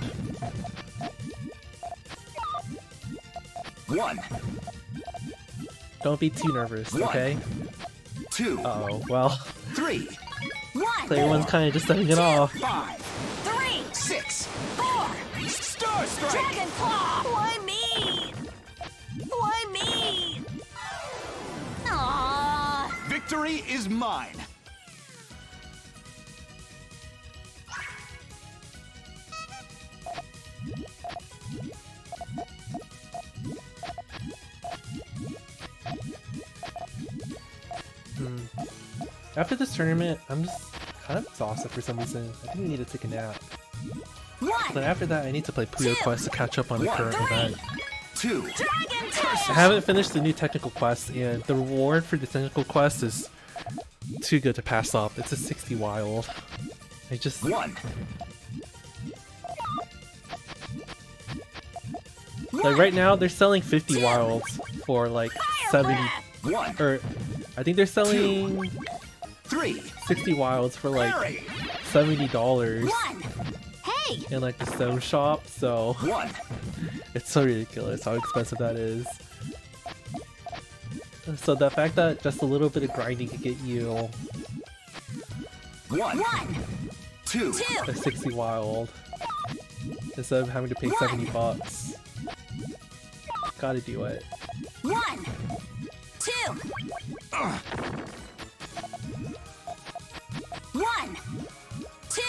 1, Don't be too nervous, One. okay? 2, Uh-oh, well, 3, player one's kind of just setting it off. 5, 3, 6. 4. Star Strike! Dragon Claw! Why me? Why me? Aww. Victory is mine. After this tournament, I'm just kind of exhausted for some reason. I think I need to take a nap. Then 1, after that, I need to play Puyo Quest to catch up on the current event. 2, Dragon I Tail! haven't finished the new technical quest, and the reward for the technical quest is too good to pass up. It's a 60 wild. I just... 1, Like right now, they're selling 50 wilds for like 70... 1, Or, I think they're selling 3. 60 wilds for like Parry! $70 1. Hey! in like the stone shop, so 1, it's so ridiculous how expensive that is. So the fact that just a little bit of grinding could get you 1, 1, 2, 2, a 60 wild instead of having to pay 70 bucks. Gotta do it. 1, 2. 1, 2.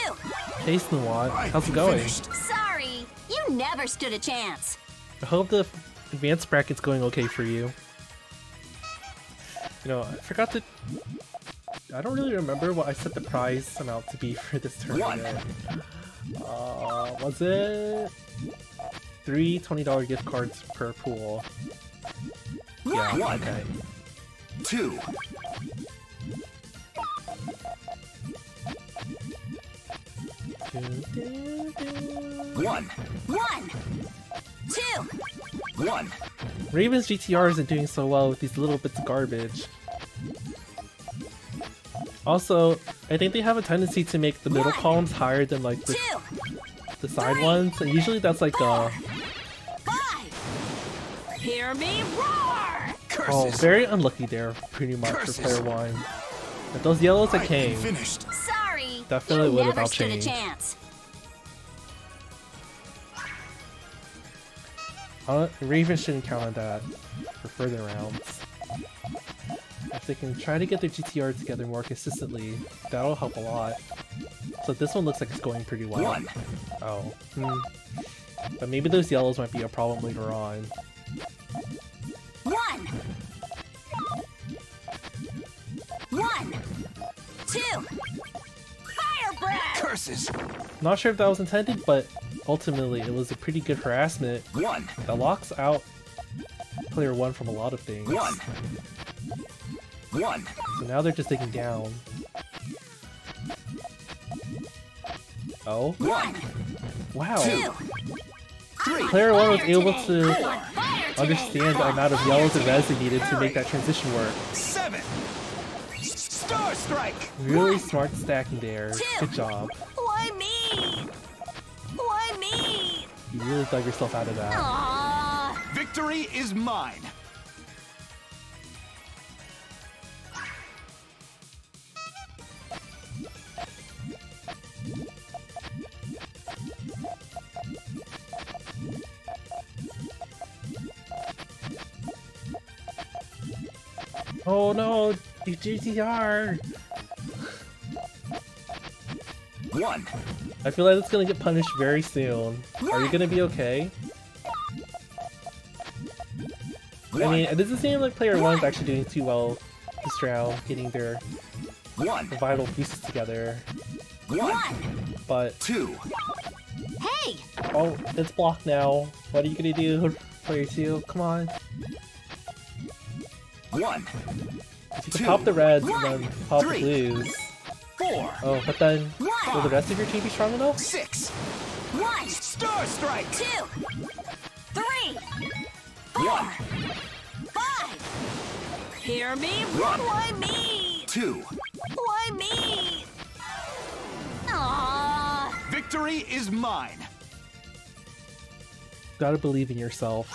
Hey Snowat, I've how's it been going? finished. Sorry, you never stood a chance. I hope the advanced bracket's going okay for you. You know, I forgot to... I don't really remember what I set the prize amount to be for this tournament. Was it... 3 $20 gift cards per pool? Yeah, One. okay. 2, 1, 1, 2. 1, Raven's GTR isn't doing so well with these little bits of garbage. Also, I think they have a tendency to make the middle columns higher than like the 2, side ones, and usually that's like 5. Hear me roar! oh, very unlucky there, pretty much Curses. for player one. But those yellows that I've came, been finished. Sorry, Definitely you would have never stood a outchanged. chance. Raven shouldn't count on that for further rounds. If they can try to get their GTR together more consistently, that'll help a lot. So this one looks like it's going pretty well. 1, Oh. But maybe those yellows might be a problem later on. 1, 1, 2. Fire breath! curses. Not sure if that was intended, but ultimately it was a pretty good harassment 1, that locks out player one from a lot of things. 1, 1, So now they're just taking down. Oh, 1, wow. 2, 3, Player one was able to Fire understand the amount of yellows and reds they needed to make that transition work. 7. Star Strike. Really smart stacking there. Good job. Why me? Why me? You really dug yourself out of that. Aww. Victory is mine. Oh no, you GTR! 1, I feel like it's gonna get punished very soon. Are you gonna be okay? I mean, it doesn't seem like player one's actually doing too well this round, getting their 1, vital pieces together. 1, But, 2, Hey! oh, it's blocked now. What are you gonna do, player two? Come on. 1, If you can 2, pop the reds and then pop the 3, blues. 4, Oh, but then, will the rest of your team be strong enough? 6. 1, Star Strike. 2, 3, 1, 5. Hear me? One. Why me? 2. Why me? Aww. Victory is mine. Gotta believe in yourself.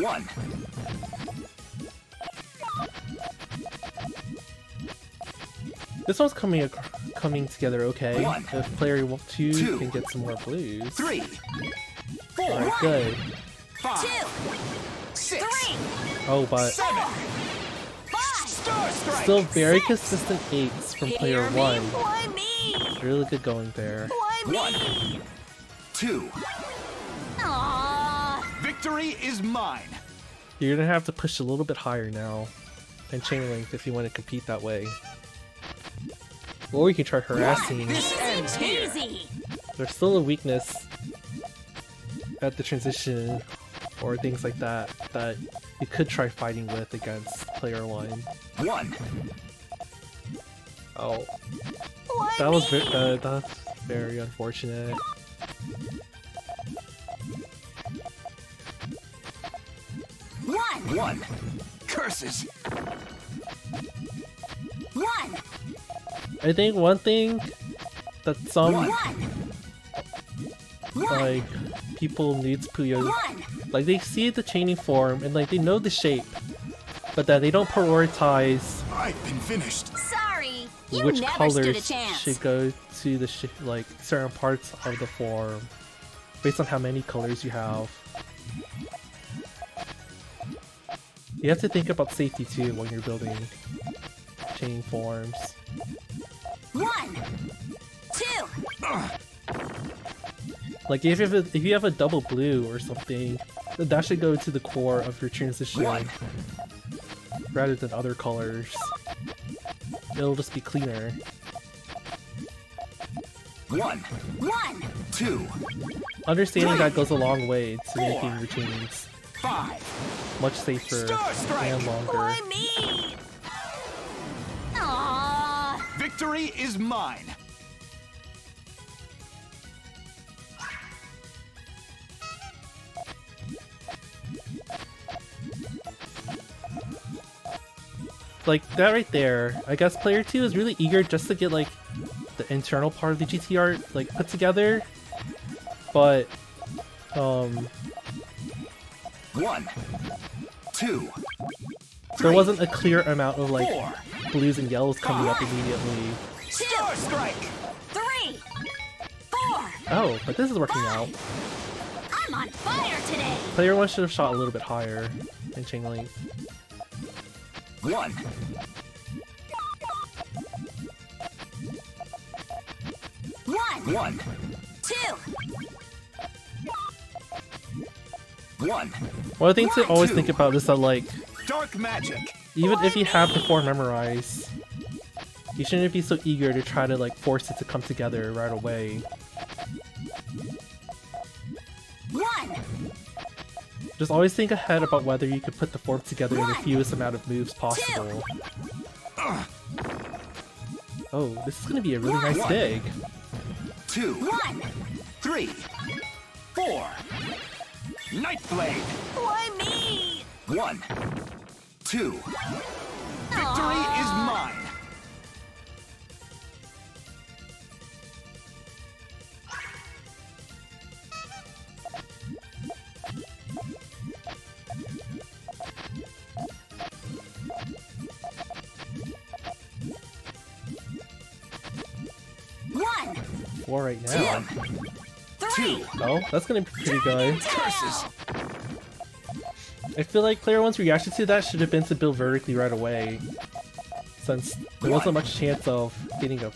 1. This one's coming together okay. One. If player 2 Two. can get some more blues. 3. 4. Alright, good. 5. 2, 6. 3, Oh, but 7. 5. Star Strike. still very consistent 8s from player Hear me? 1. Why me? Really good going there. Why me? 1. 2. Aww. Victory is mine. You're gonna have to push a little bit higher now than chain link if you want to compete that way. Or you can try harassing. This ends here. Easy. There's still a weakness at the transition or things like that that you could try fighting with against player 1. 1. Oh, Why that was me? that's very unfortunate. One. 1. Curses. 1. I think one thing that some One. 1. like people needs Puyo, 1. like they see the chaining form and like they know the shape, but that they don't prioritize I've been finished. Sorry. You which never stood a colors chance. should go to the like certain parts of the form based on how many colors you have. You have to think about safety too when you're building chaining forms. 1, 2. Like if you have a double blue or something, that should go to the core of your transition One. rather than other colors. It'll just be cleaner. 1. 1. 2. Understanding that goes a long way to Four. making your chainings 5. much safer Star Strike. and longer. Why me? Aww. Victory is mine. Like that right there, I guess player 2 is really eager just to get like the internal part of the GT art like put together, but 1. 2. there wasn't a clear amount of like 4. blues and yellows coming up immediately. 2, Star Strike. 3, 4. Oh, but this is working out. I'm on fire today. Player 1 should have shot a little bit higher in chain link. 1. 1, 1. 2. 1. One thing to One, always two. think about is that like Dark magic. even if you have the form memorized, you shouldn't be so eager to try to like force it to come together right away. 1. Just always think ahead about whether you could put the form together in the fewest amount of moves possible. Oh, this is gonna be a really nice One. dig. 2. 1. 3. 4. Nightblade. Why me? 1. 2. Victory is mine. One. 4 right now. 3. Oh, that's gonna be pretty good. Curses. I feel like player 1's reaction to that should have been to build vertically right away, since there wasn't much chance of getting a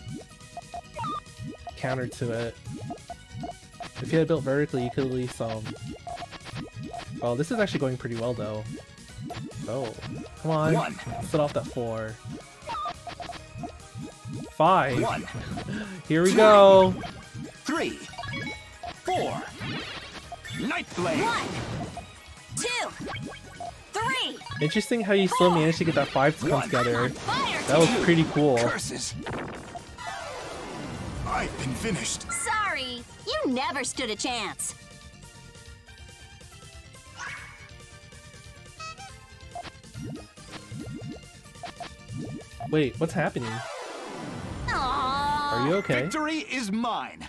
counter to it. If you had built vertically, you could at least oh, this is actually going pretty well though. Oh, come on, One. set off that 4. 5. 1. Here we go. 3. 4. Nightblade. 1, 2, 3. Interesting how you still managed to get that 5 to come One. together. Fire That was today. pretty cool. Curses. I've been finished. Sorry. You never stood a chance. Wait, what's happening? Aww. Are you okay? Victory is mine.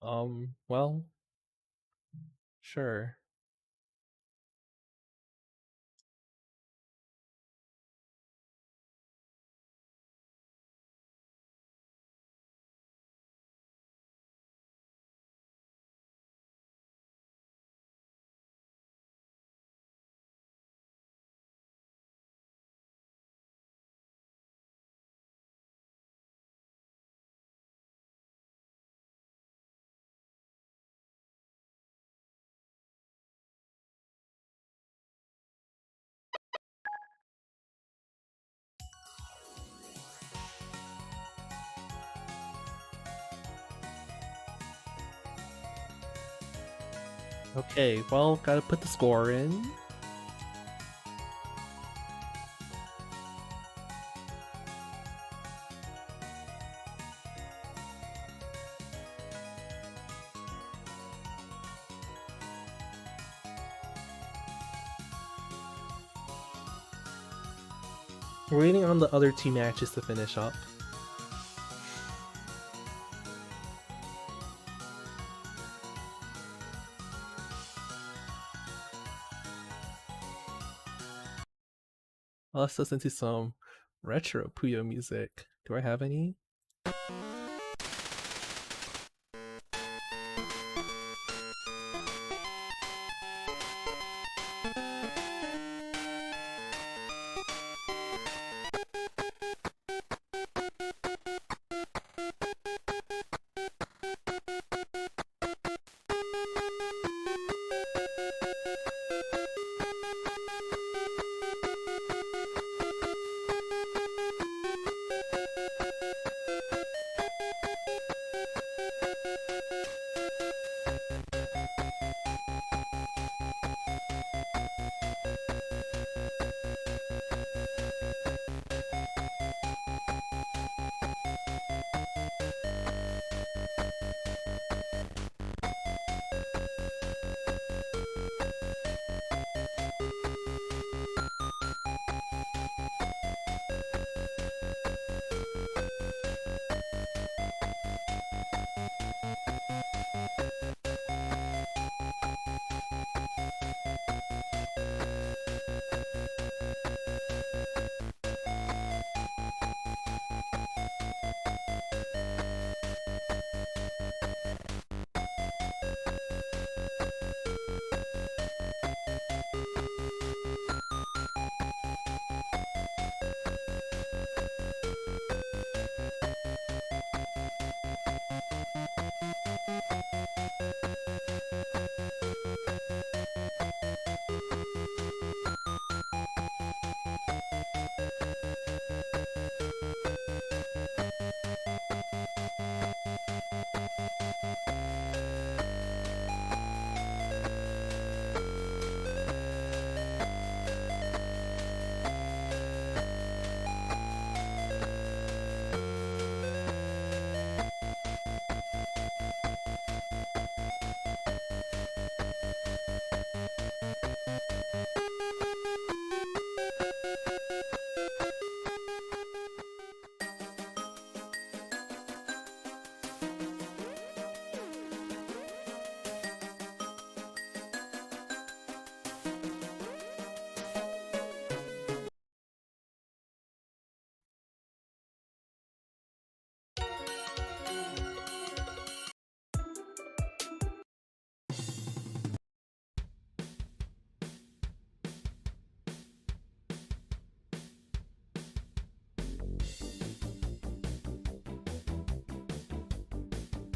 Well, sure. Okay, well, gotta put the score in. We're waiting on the other two matches to finish up. Let's listen to some retro Puyo music. Do I have any?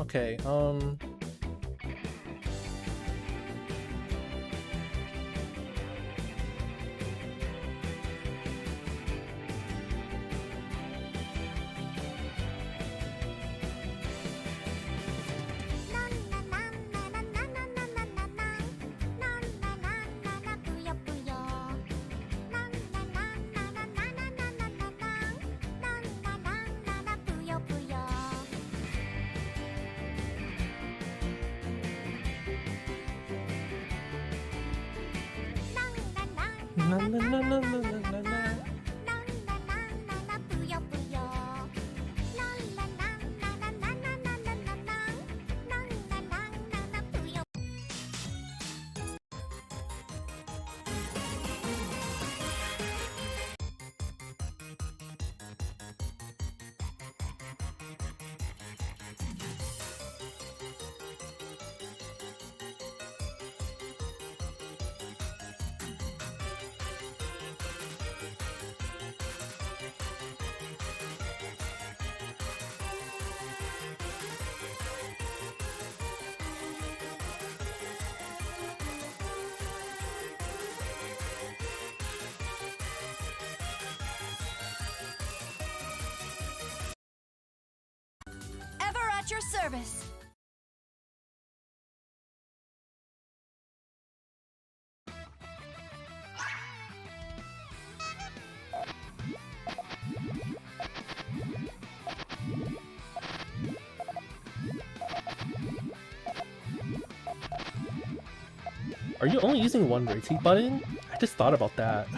Okay, na na na na na na na. At your service. Are you only using one rotate button? I just thought about that.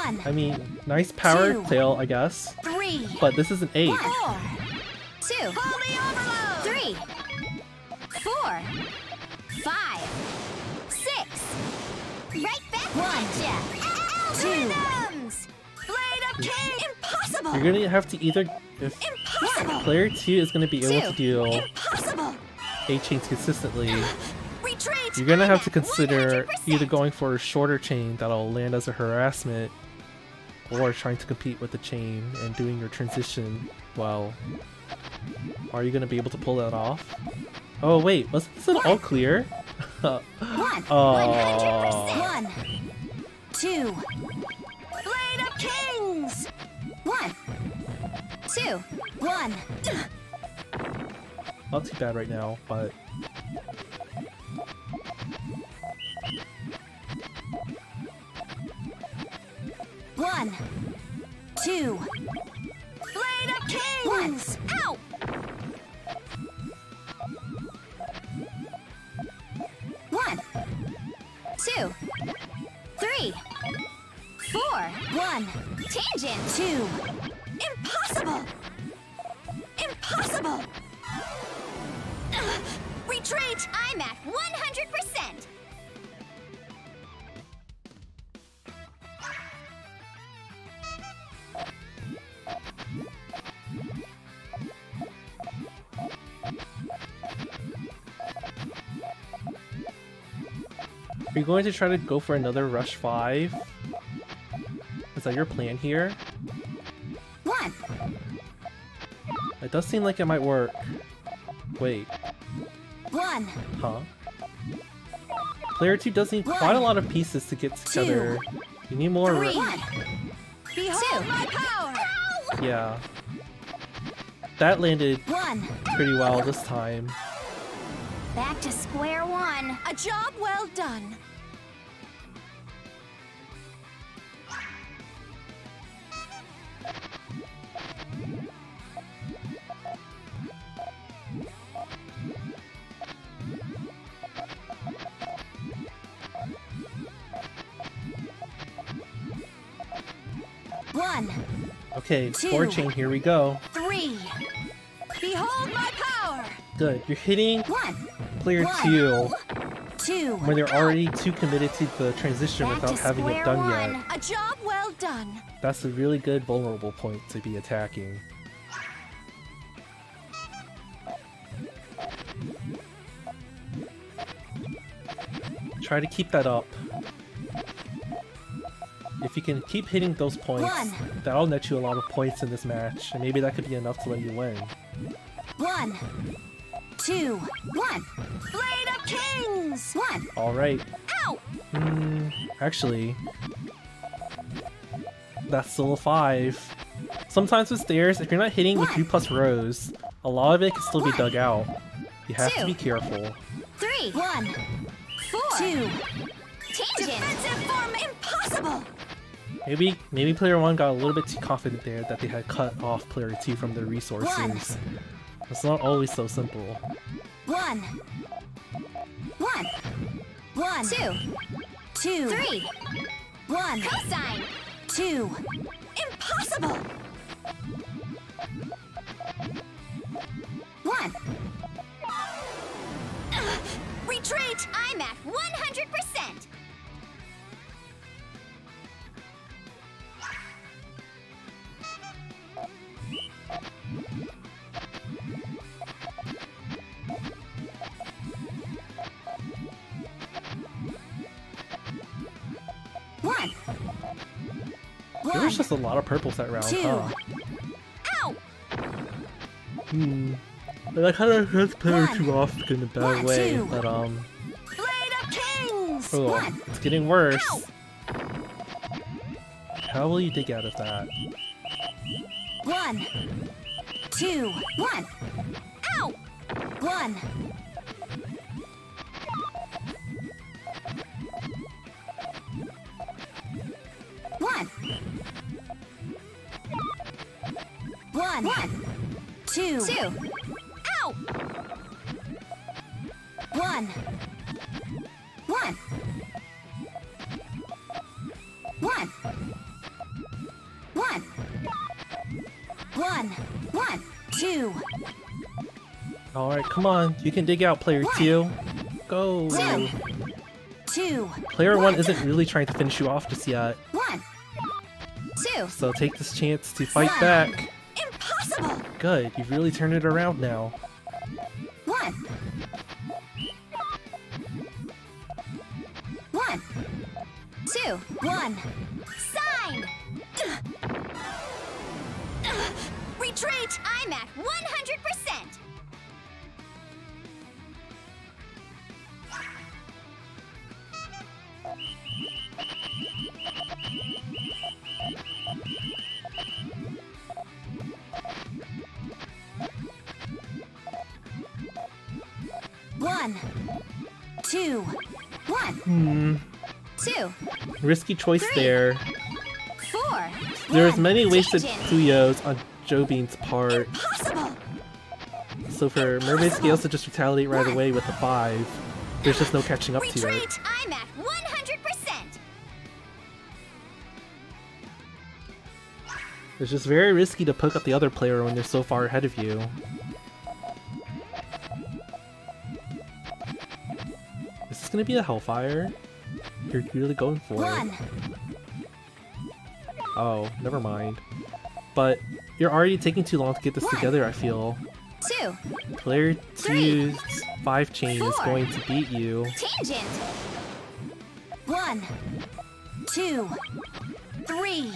One. I mean, nice power Two. tail, I guess. 3. But this is an 8. 4. 2. Holy overload. 3. 4. 5. 6. Right back. 1. 2. Rhythms. Blade of King. Impossible. You're gonna have to either, if Impossible. player 2 is gonna be able to do Impossible. 8 chains consistently, Retreat. you're gonna have to I'm at consider 100%. either going for a shorter chain that'll land as a harassment, or trying to compete with the chain and doing your transition well. Are you gonna be able to pull that off? Oh wait, wasn't this an all clear? 1. Oh. 100%. 1. 2. Blade of Kings. 1. 2. 1. Not too bad right now, but One. 2. Blade of Kings. Ow. 1. 2. 3. 4. 1. Tangent. 2. Impossible. Impossible. Retreat. I'm at 100%. are you going to try to go for another Rush 5? Is that your plan here? 1. It does seem like it might work. Wait, 1. huh? Player 2 does need quite a lot of pieces to get together. You need more. 3. 1. Behold my power. Ow. Yeah. That landed 1. pretty well this time. Back to square one. A job well done. One. Okay, 2. 4 chain, here we go. 3. Behold my power. Good, you're hitting 1. player 1. 2 2. when they're already too committed to the transition Back without to having it square done one. yet. A job well done. That's a really good vulnerable point to be attacking. Try to keep that up. If you can keep hitting those points, 1. that'll net you a lot of points in this match, and maybe that could be enough to let you win. 1. 2. 1. Blade of Kings. 1. Alright. Ow. Actually, that's still a 5. Sometimes with stairs, if you're not hitting with 2+ rows, a lot of it can still be dug out. You have to 2. be careful. 3. 1. 4. 2. Tangent. Defensive form impossible. Maybe player 1 got a little bit too confident there that they had cut off player 2 from their resources. 1. It's not always so simple. 1. 1. 1. 2. 2. 3. 1. Cosine. 2. Impossible. 1. Retreat. I'm at 100%. There was just a lot of purples that round, 2. huh? Ow. But I kind of hurt player 1. 2 off in a bad 1, way, 2. but Blade of Kings. oh, 1. it's getting worse. Ow. How will you dig out of that? 1, 2, 1. Ow! 1. 1. 1. 2. 2. Ow! 1. 1. 1. 1. 1. 1. 2. Alright, come on. You can dig out, player 2. Go! 2. 2. Player 1 isn't really trying to finish you off just yet. 1. 2. So take this chance to fight back. Impossible! Good, you've really turned it around now. 1. 1. 2. 1. Sign! Retreat! I'm at 100%! One, 2, 1. 2. Risky choice 3. there. 4. There's 1. many wasted Tangent. Puyos on Jobean's part. Impossible! So for Mermaid Scales to just retaliate right away with a 5, there's just no catching up to it. Retreat! I'm at 100%! It's just very risky to poke up the other player when they're so far ahead of you. Is this gonna be a Hellfire? You're really going for it. 1. Oh, never mind. But you're already taking too long to get this 1. together, I feel. 2. Player 3. 2's 5 chain is 4. going to beat you. Tangent! 1, 2, 3.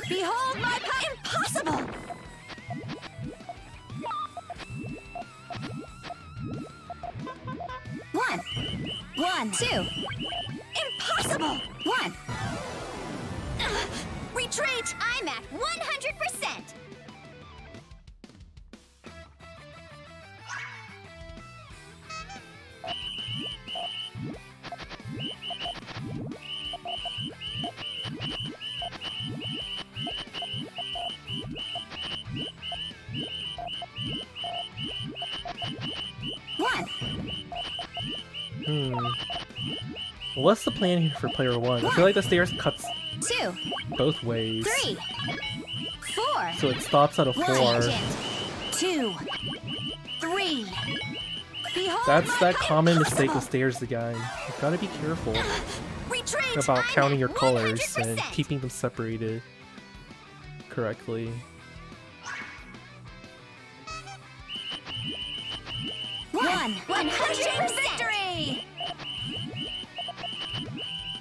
Behold my power! Impossible! 1, 1, 2. Impossible! 1. Retreat! I'm at 100%! What's the plan here for player 1? I feel like the stairs cuts 2, both ways. 3, 4. So it stops at a 4. Tangent. 2, 3. Behold That's my that power. common mistake with stairs again. You gotta be careful Retreat! about I'm counting at your colors and 100%. keeping them separated correctly. One, 100% victory!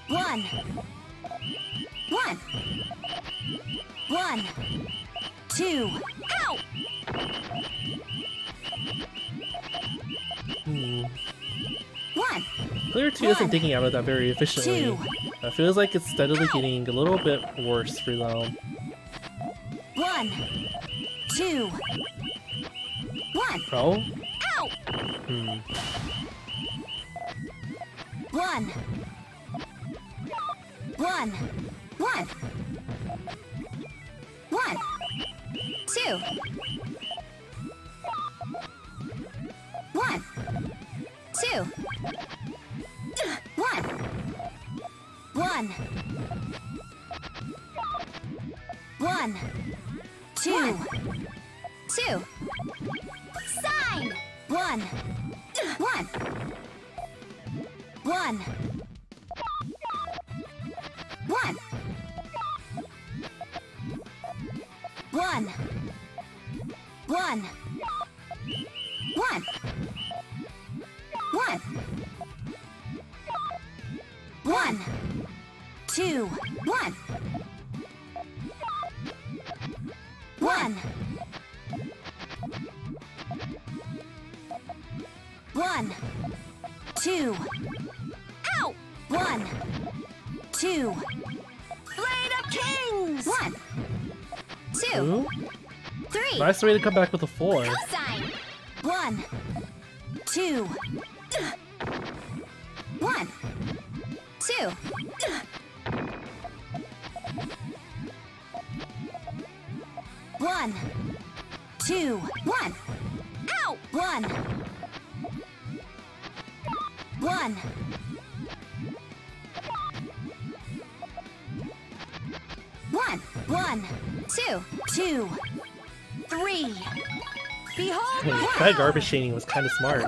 1, 1, 1, 2. Ow! 1, Player 2 isn't digging out of that very efficiently. 2. It feels like it's steadily getting a little bit worse for them. 1, 2, 1. Oh? Ow! 1, 1, 1, 1, 2, 1, 2, 1, 1, 1, 2, 2. Sign! 1, 1, 1, 1, 1, 1, 1, 1, 1, 2, 1, 1, 1, 2. Ow! 1, 2. Blade of Kings! Ooh. 3. Nice way to come back with a 4. Cosine. 1, 2. 1, 2. 1, 2, 1. Ow! 1, 1. 1, 1, 2, 2, 3. Behold my That garbage chaining was kind of smart.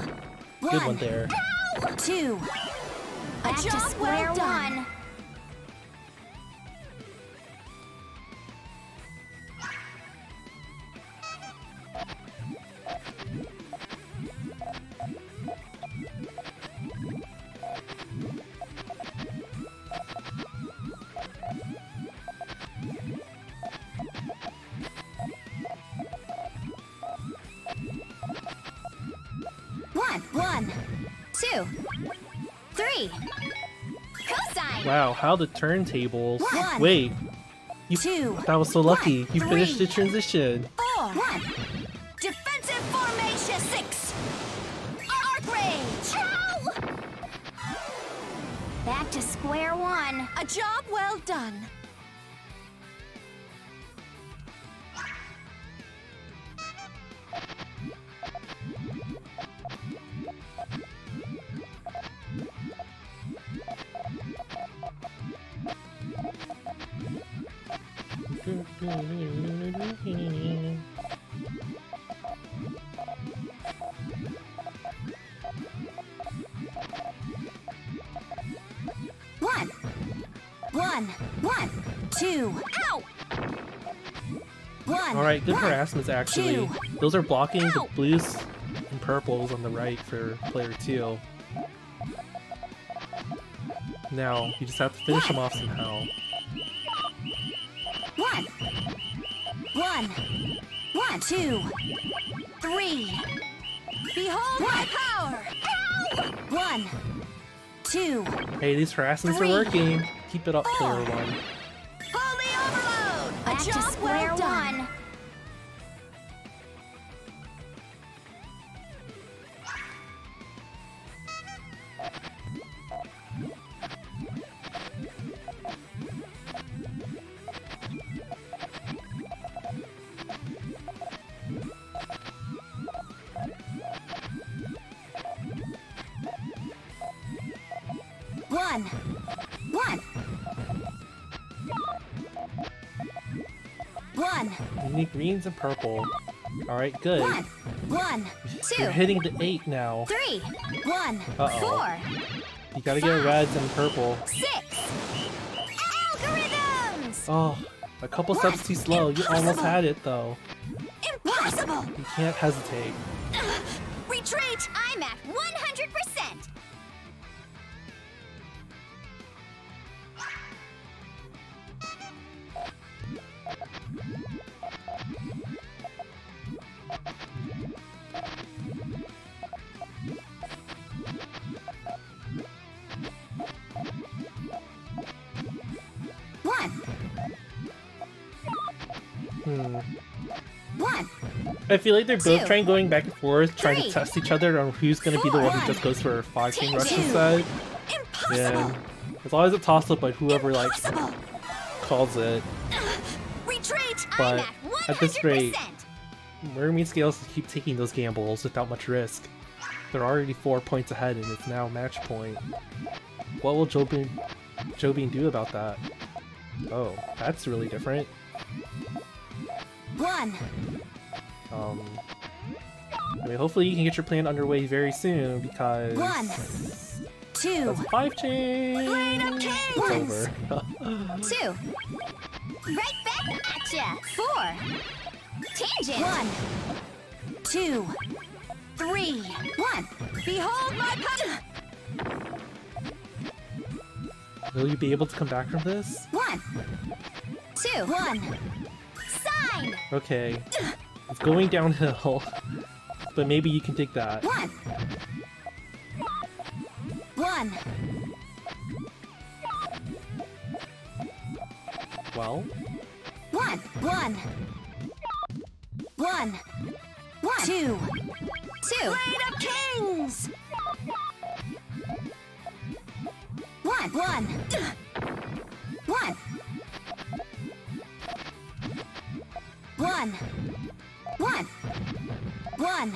Good one there. 2. Back to square one. One, 2, 3. Cosine. Wow, how the turntables. 1, Wait, you, 2. that was so lucky. You 3. finished the transition. 4. 1. Defensive formation 6. Arc rage. Ow! Back to square one. A job well done. One, 1, 2. Ow! 1. Alright, good 1, harassments actually. 2. Those are blocking the Ow! blues and purples on the right for player 2. Now, you just have to finish them off somehow. 1, 1, 2, 3. Behold my power! Ow! 1, 2. Hey, these harassments are 3. working. Keep it up, player 1. Holy overload! Back to square one. One, 1. 1, You need greens and purple. Alright, good. 1, 1, 2, You're hitting the 8 now. 3, 1, Uh-oh. 4, You gotta get reds and purple. 6. Algorithms! Oh, a couple steps too slow. You almost had it though. Impossible! You can't hesitate. Retreat! I'm at 100%! One, 1. I feel like they're both 2. trying going back and forth, trying to 3. test each other on who's gonna be the one who 4. just goes for 5 chain rush 2. instead. Impossible! And it's always a toss up by whoever like Impossible! calls it. Retreat! But I'm at 100%! at this rate, Mermaid Scales keep taking those gambles without much risk. They're already 4 points ahead and it's now match point. What will Jobin do about that? Oh, that's really different. 1, I mean, hopefully you can get your plan underway very soon because 1, 2, that's 5 chains. Blade of It's Kings! over. 2. Right back at ya! 4. Tangent! 1, 2, 3, 1. Behold my power! Will you be able to come back from this? 1, 2, 1. Sign! Okay. It's going downhill. But maybe you can take that. 1, 1. Well, 1, 1. 1. 2. Blade of Kings! 1. 1. 1. 1. 1. 1.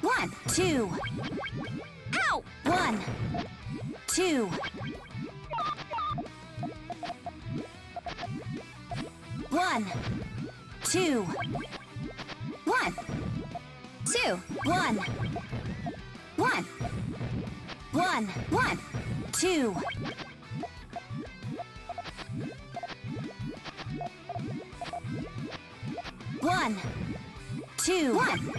1. 2. Ow! 1. 2. 1. 2. 1. 2. 1. 1. 1. 1. 2. 1. 2. 1.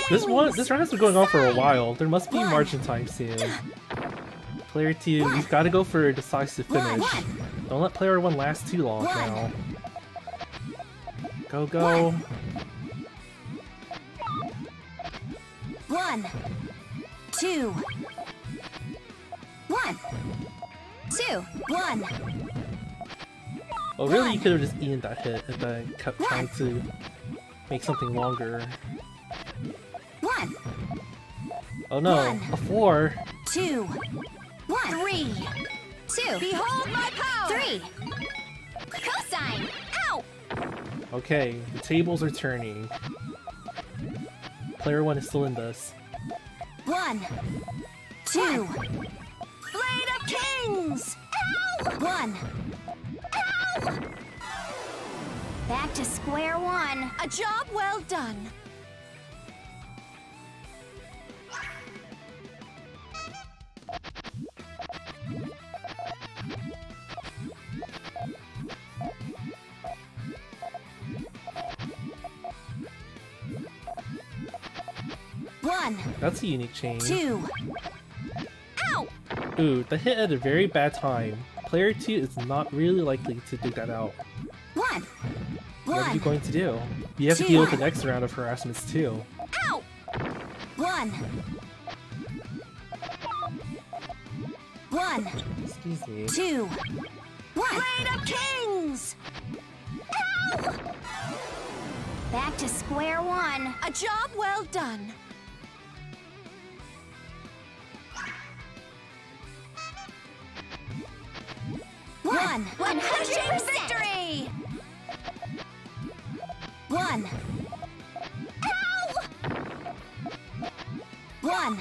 This round has been going on for a while. There must be margin time soon. Player 2, you've got to go for a decisive finish. Don't let player 1 last too long now. Go, go. 1. 2. 1. 2. 1. Oh, really? You could have just eaten that hit and then kept trying to make something longer. 1. Oh no, a 4. 2. 1. 3. 2. Behold my power! 3. Cosine! Ow! Okay, the tables are turning. Player 1 is still in this. 1. 2. Blade of Kings! Ow! 1. Ow! Back to square one. A job well done. One. That's a unique change. 2. Ow! Ooh, the hit at a very bad time. Player 2 is not really likely to dig that out. 1. What are you 1. going to do? You have to 2. deal with the next round of harassments too. Ow! 1. 1. Excuse me. 2. 1. Blade of Kings! Ow! Back to square one. A job well done. One. 100% victory! 1. Ow! 1.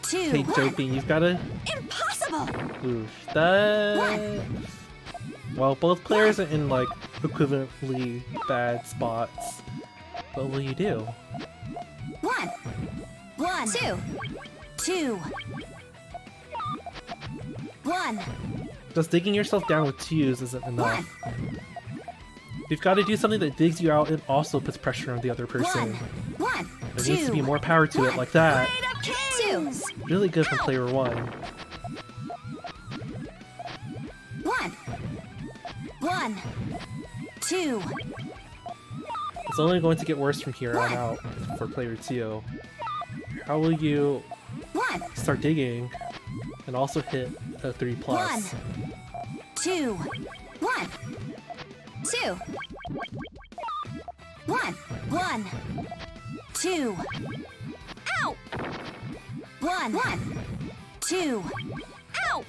2. Hey, joking, you've gotta... Impossible! Oof, that... Well, both players are in, like, equivalently bad spots. What will you do? 1. 1. 2. 2. 1. Just digging yourself down with 2s isn't enough. You've got to do something that digs you out and also puts pressure on the other person. 1. There 2. needs to be more power to it like that. Blade of Kings! 2. Really good from player 1. 1. 1. 2. It's only going to get worse from here on out for player 2. How will you 1. start digging and also hit a 3+? 1. 2. 1. 2. 1. 1. 2. Ow! 1. 1. 2. Ow!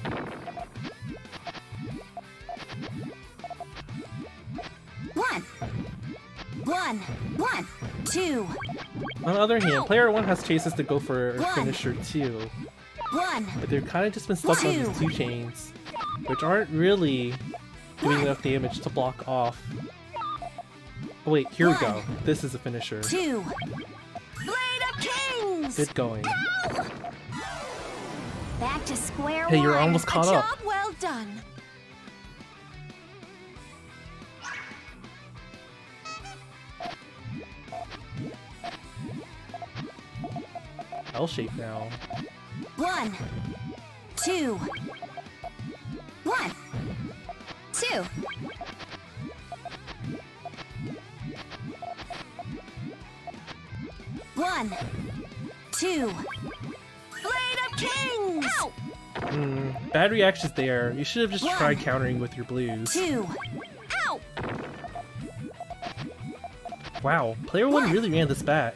1. 1. 1. 2. On the other hand, Ow! player 1 has chases to go for a 1. finisher too, 1. but they've kind of just been stuck on 2. these 2 chains, which aren't really doing enough damage to block off. Oh wait, here we go. 1. This is a finisher. 2. Blade of Kings! Good going. Ow! Back to square Hey, one. you're almost caught A up. job well done. L-shape now. 1. 2. 1. 2. 1. 2. Blade of Kings! Ow! Bad reactions there. You should have just 1. tried countering with your blues. 2. Ow! Wow, player 1 really ran this back.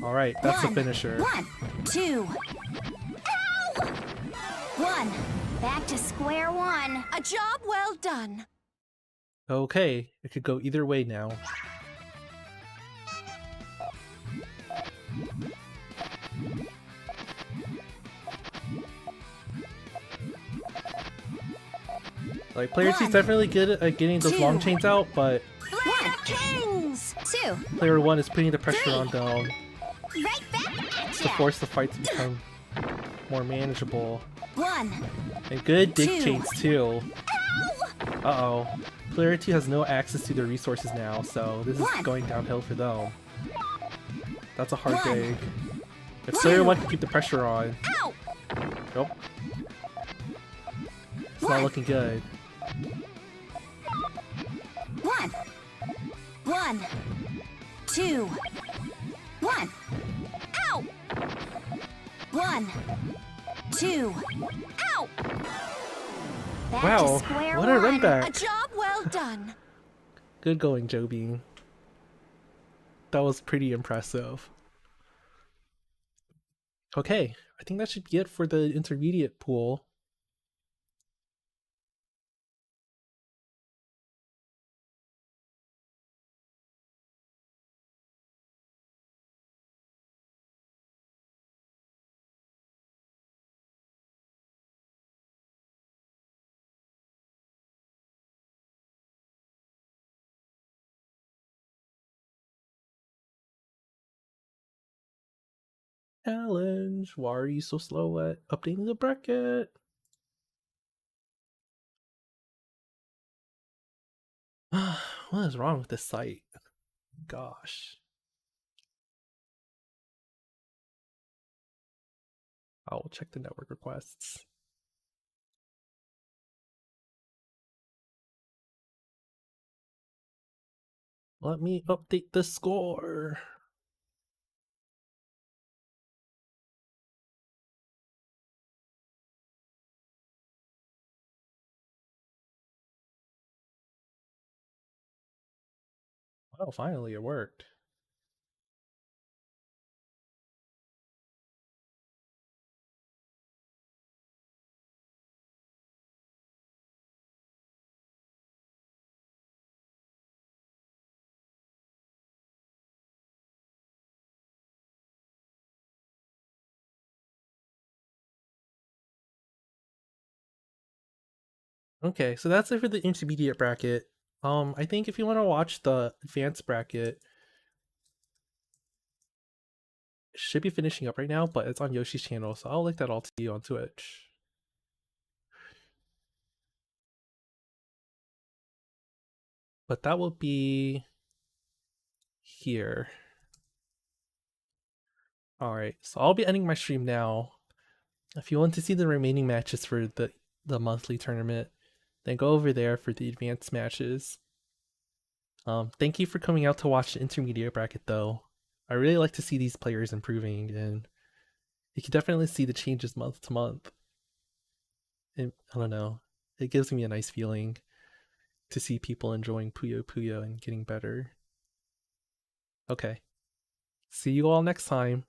Alright, that's the finisher. 1, 2. Ow! 1. Back to square one. A job well done. Okay, it could go either way now. Like, player 2's definitely good at getting those long chains out, but Kings! 2. player 1 is putting the pressure on them Right back at to ya. force the fight to become more manageable. 1. And good dig 2. chains too. Ow! Uh-oh. Player 2 has no access to their resources now, so this is 1. going downhill for them. That's a hard 1. dig. If player 1 can keep the pressure on. Ow! Nope. It's not 1. looking good. 1. 1. 2. 1. Ow! 1. 2. Ow! Back Wow, to square what a run one. back. A job well done. Good going, Joby. That was pretty impressive. Okay, I think that should be it for the intermediate pool. Challenge, why are you so slow at updating the bracket? What is wrong with this site? Gosh. I'll check the network requests. Let me update the score. Oh, finally it worked. Okay, so that's it for the intermediate bracket. I think if you want to watch the advanced bracket, it should be finishing up right now, but it's on Yoshi's channel, so I'll link that all to you on Twitch. But that will be here. Alright, so I'll be ending my stream now. If you want to see the remaining matches for the monthly tournament, then go over there for the advanced matches. Thank you for coming out to watch the intermediate bracket though. I really like to see these players improving, and you can definitely see the changes month to month. And I don't know, it gives me a nice feeling to see people enjoying Puyo Puyo and getting better. Okay, see you all next time.